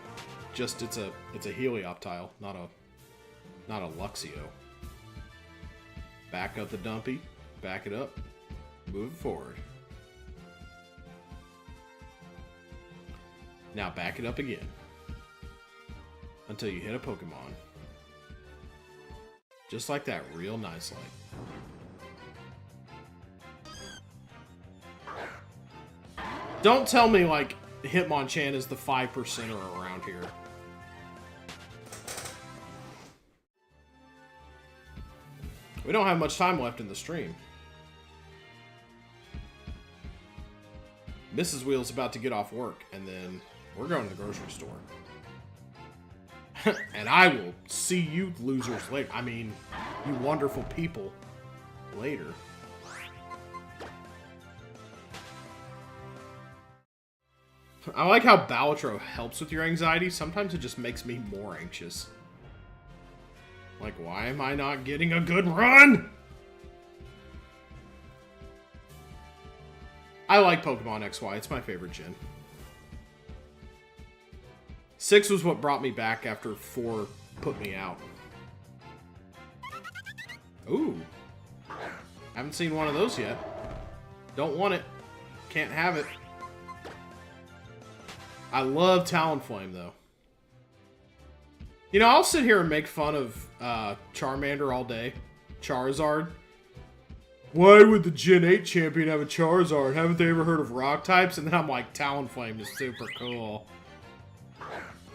Just it's a Helioptile, not a Luxio. Back up the dumpy, back it up, move it forward. Now back it up again until you hit a Pokemon. Just like that, real nice like. Don't tell me like Hitmonchan is the 5%er around here. We don't have much time left in the stream. Mrs. Wheel's about to get off work, and then we're going to the grocery store. And I will see you losers later. I mean, you wonderful people later. I like how Balatro helps with your anxiety. Sometimes it just makes me more anxious. Like, why am I not getting a good run? I like Pokemon XY. It's my favorite gen. 6 was what brought me back after 4 put me out. Ooh. Haven't seen one of those yet. Don't want it. Can't have it. I love Talonflame, though. You know, I'll sit here and make fun of Charmander all day. Charizard. Why would the Gen 8 champion have a Charizard? Haven't they ever heard of rock types? And then I'm like, Talonflame is super cool.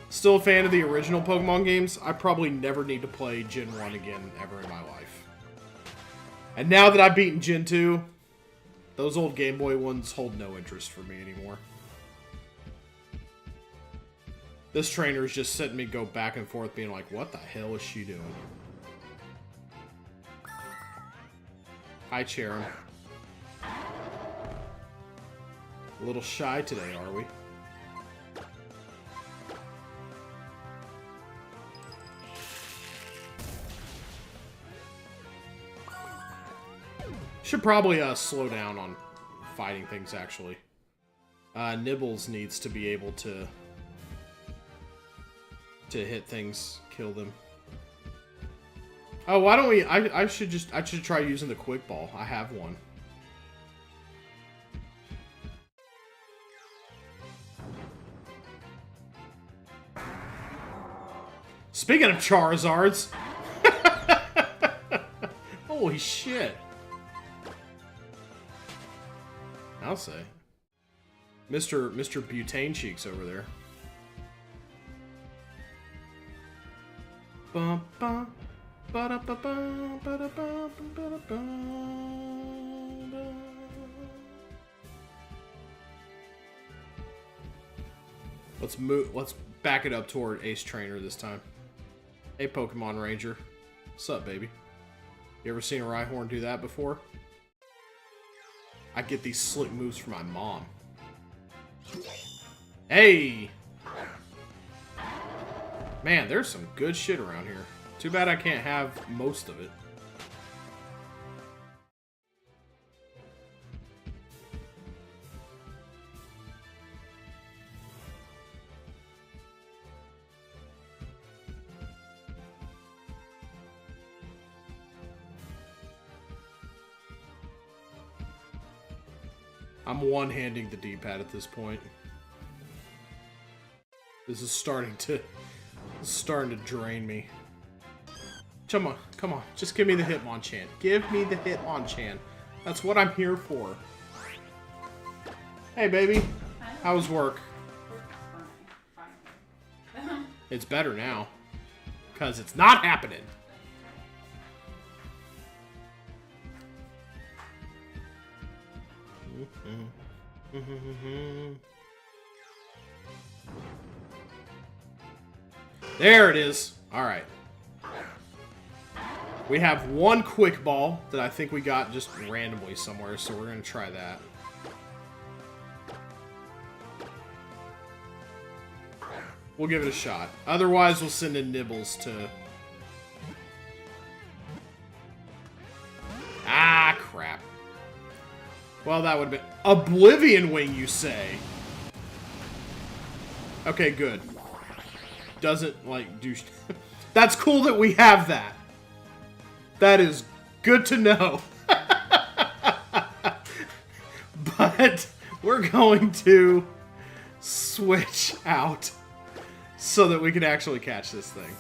Still a fan of the original Pokemon games. I probably never need to play Gen 1 again ever in my life. And now that I've beaten Gen 2, those old Game Boy ones hold no interest for me anymore. This trainer is just setting me go back and forth being like, what the hell is she doing? Hi, Charon. A little shy today, are we? Should probably slow down on fighting things, actually. Nibbles needs to be able to hit things, kill them. Oh, why don't we... I should try using the Quick Ball. I have one. Speaking of Charizards... Holy shit. I'll say. Mr. Butane Cheeks over there. Bum, bum, ba-da-ba-bum, ba-da-bum, ba-da-bum, ba. Let's move. Let's back it up toward Ace Trainer this time. Hey, Pokemon Ranger. What's up, baby? You ever seen a Rhyhorn do that before? I get these slick moves from my mom. Hey! Man, there's some good shit around here. Too bad I can't have most of it. I'm one-handing the D-pad at this point. This is starting to drain me. Come on, come on. Just give me the Hitmonchan. Give me the Hitmonchan. That's what I'm here for. Hey, baby. How's work? It's better now. Because it's not happening. There it is. Alright. We have one quick ball that I think we got just randomly somewhere, so we're going to try that. We'll give it a shot. Otherwise, we'll send in Nibbles to... Ah, crap. Well, that would have been... Oblivion Wing, you say? Okay, good. Doesn't, like, do... That's cool that we have that. That is good to know. But we're going to switch out so that we can actually catch this thing.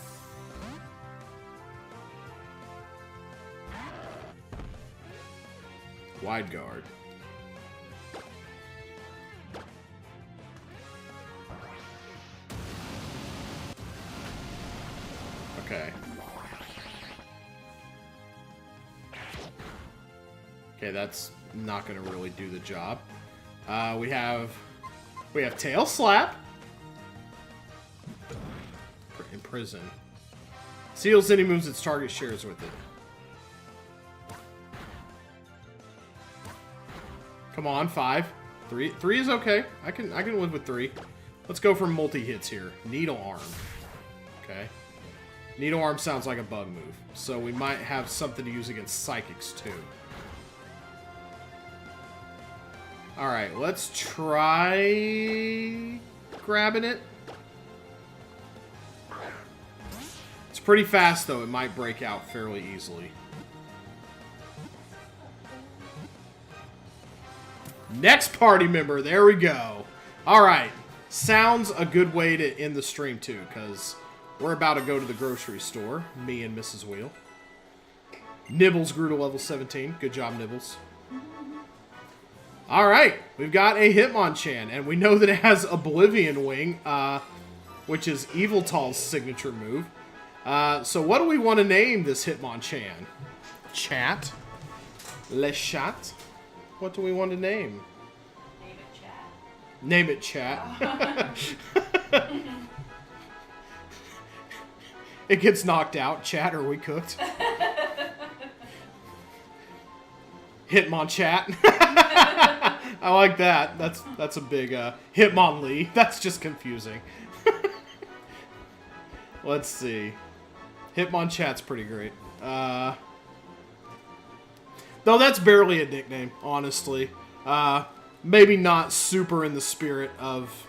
Wide guard. Okay. Okay, that's not going to really do the job. We have Tail Slap. Imprison. Seals any moves its target shares with it. Come on, 5. 3 is okay. I can live with 3. Let's go for multi-hits here. Needle Arm. Okay. Needle Arm sounds like a bug move. So we might have something to use against Psychics too. Alright, let's try grabbing it. It's pretty fast though, it might break out fairly easily. Next party member, there we go. Alright, sounds a good way to end the stream too, because we're about to go to the grocery store, me and Mrs. Wheel. Nibbles grew to level 17, good job Nibbles. Alright, we've got a Hitmonchan, and we know that it has Oblivion Wing, which is Yveltal's signature move. So what do we want to name this Hitmonchan? Chat? Le Chat? What do we want to name? Name it Chat. Name it Chat. It gets knocked out. Chat, are we cooked? Hitmonchat. I like that. That's a big Hitmonlee. That's just confusing. Let's see. Hitmonchat's pretty great. Though that's barely a nickname, honestly. Maybe not super in the spirit of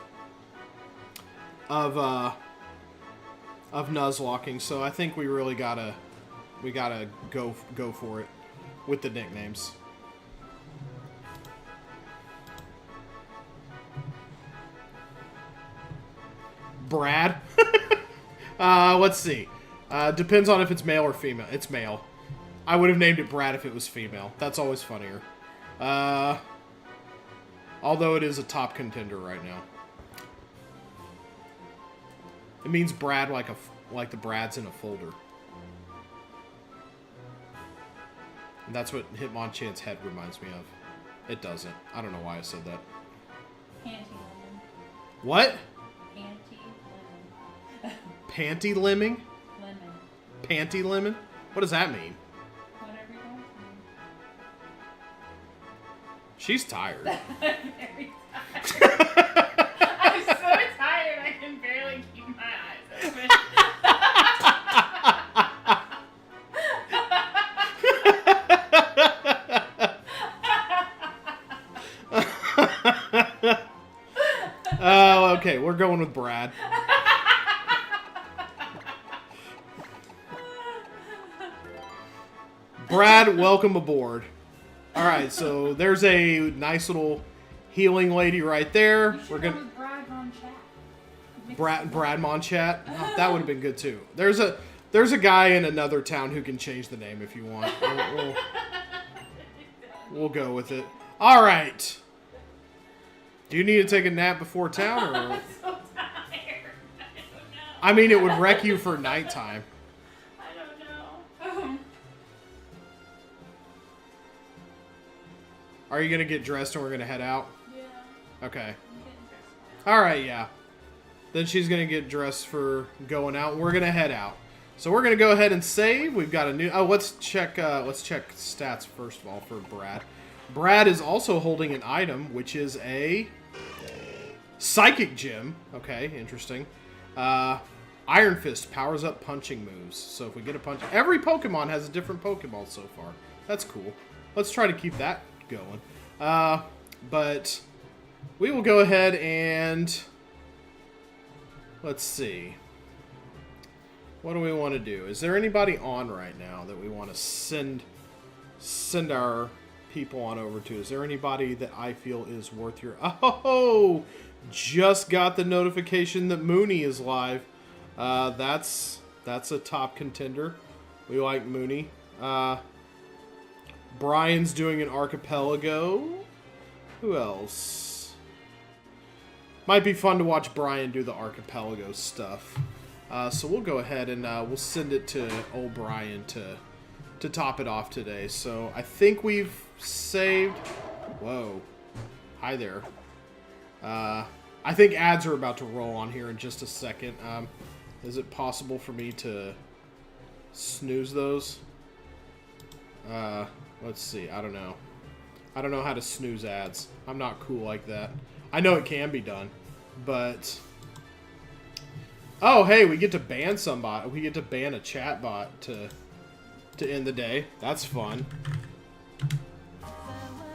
Nuzlocking, so I think we really gotta go for it with the nicknames. Brad. Let's see. Depends on if it's male or female. It's male. I would have named it Brad if it was female. That's always funnier. Although it is a top contender right now. It means Brad like the Brads in a folder. And that's what Hitmonchan's head reminds me of. It doesn't. I don't know why I said that. Panty-lemon. What? Panty-lemon. Panty-lemming? Lemon. Panty-lemon? What does that mean? Whatever you want. She's tired. Very tired. I'm so tired I can barely keep my eyes open. Oh, okay. We're going with Brad. Brad, welcome aboard. Alright, so there's a nice little healing lady right there. We're gonna Brad Mon Chat. Brad Monchat. Oh, that would have been good too. There's a There's a guy in another town who can change the name if you want. We'll go with it. All right. Do you need to take a nap before town? Or? I'm so tired. I don't know. I mean, it would wreck you for nighttime. I don't know. Are you going to get dressed and we're going to head out? Yeah. Okay. I'm getting dressed now. All right, yeah. Then she's going to get dressed for going out. We're going to head out. So we're going to go ahead and save. We've got a new... Oh, let's check stats first of all for Brad. Brad is also holding an item, which is a Psychic Gem. Okay, interesting. Iron Fist powers up punching moves. So if we get a punch... Every Pokemon has a different Pokeball so far. That's cool. Let's try to keep that going. But we will go ahead and... Let's see. What do we want to do? Is there anybody on right now that we want to send our people on over to? Is there anybody that I feel is worth your... Oh! Just got the notification that Mooney is live. That's a top contender. We like Mooney. Brian's doing an archipelago. Who else? Might be fun to watch Brian do the archipelago stuff. So we'll go ahead and we'll send it to old Brian to top it off today. So I think we've saved... Whoa. Hi there. I think ads are about to roll on here in just a second. Is it possible for me to snooze those? Let's see. I don't know. I don't know how to snooze ads. I'm not cool like that. I know it can be done, but... Oh, hey, we get to ban somebody. We get to ban a chat bot to end the day. That's fun.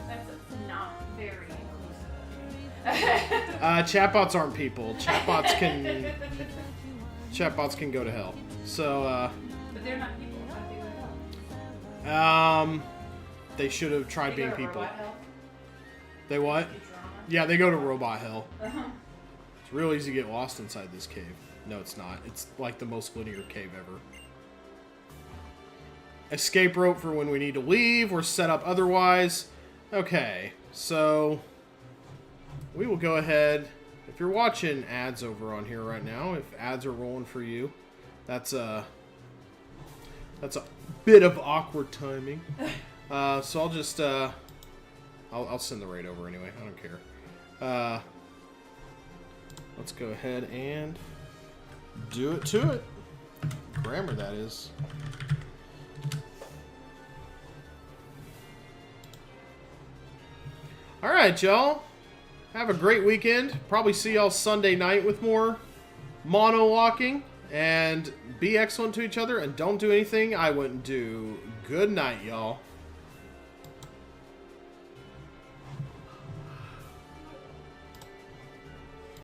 That's not very inclusive. Chatbots aren't people. Chatbots can go to hell. So, But they're not people. How do they go to hell? they should have tried They being go to people. robot hell? They what? Futurama? Yeah, they go to robot hell. Uh-huh. It's real easy to get lost inside this cave. No, it's not. It's like the most linear cave ever. Escape rope for when we need to leave. We're set up otherwise. Okay, so we will go ahead. If you're watching ads over on here right now, if ads are rolling for you, that's a bit of awkward timing. So I'll just I'll send the raid over anyway. I don't care. Let's go ahead and do it to it. Grammar, that is. Alright, y'all. Have a great weekend. Probably see y'all Sunday night with more monolocking. And be excellent to each other and don't do anything I wouldn't do. Good night, y'all.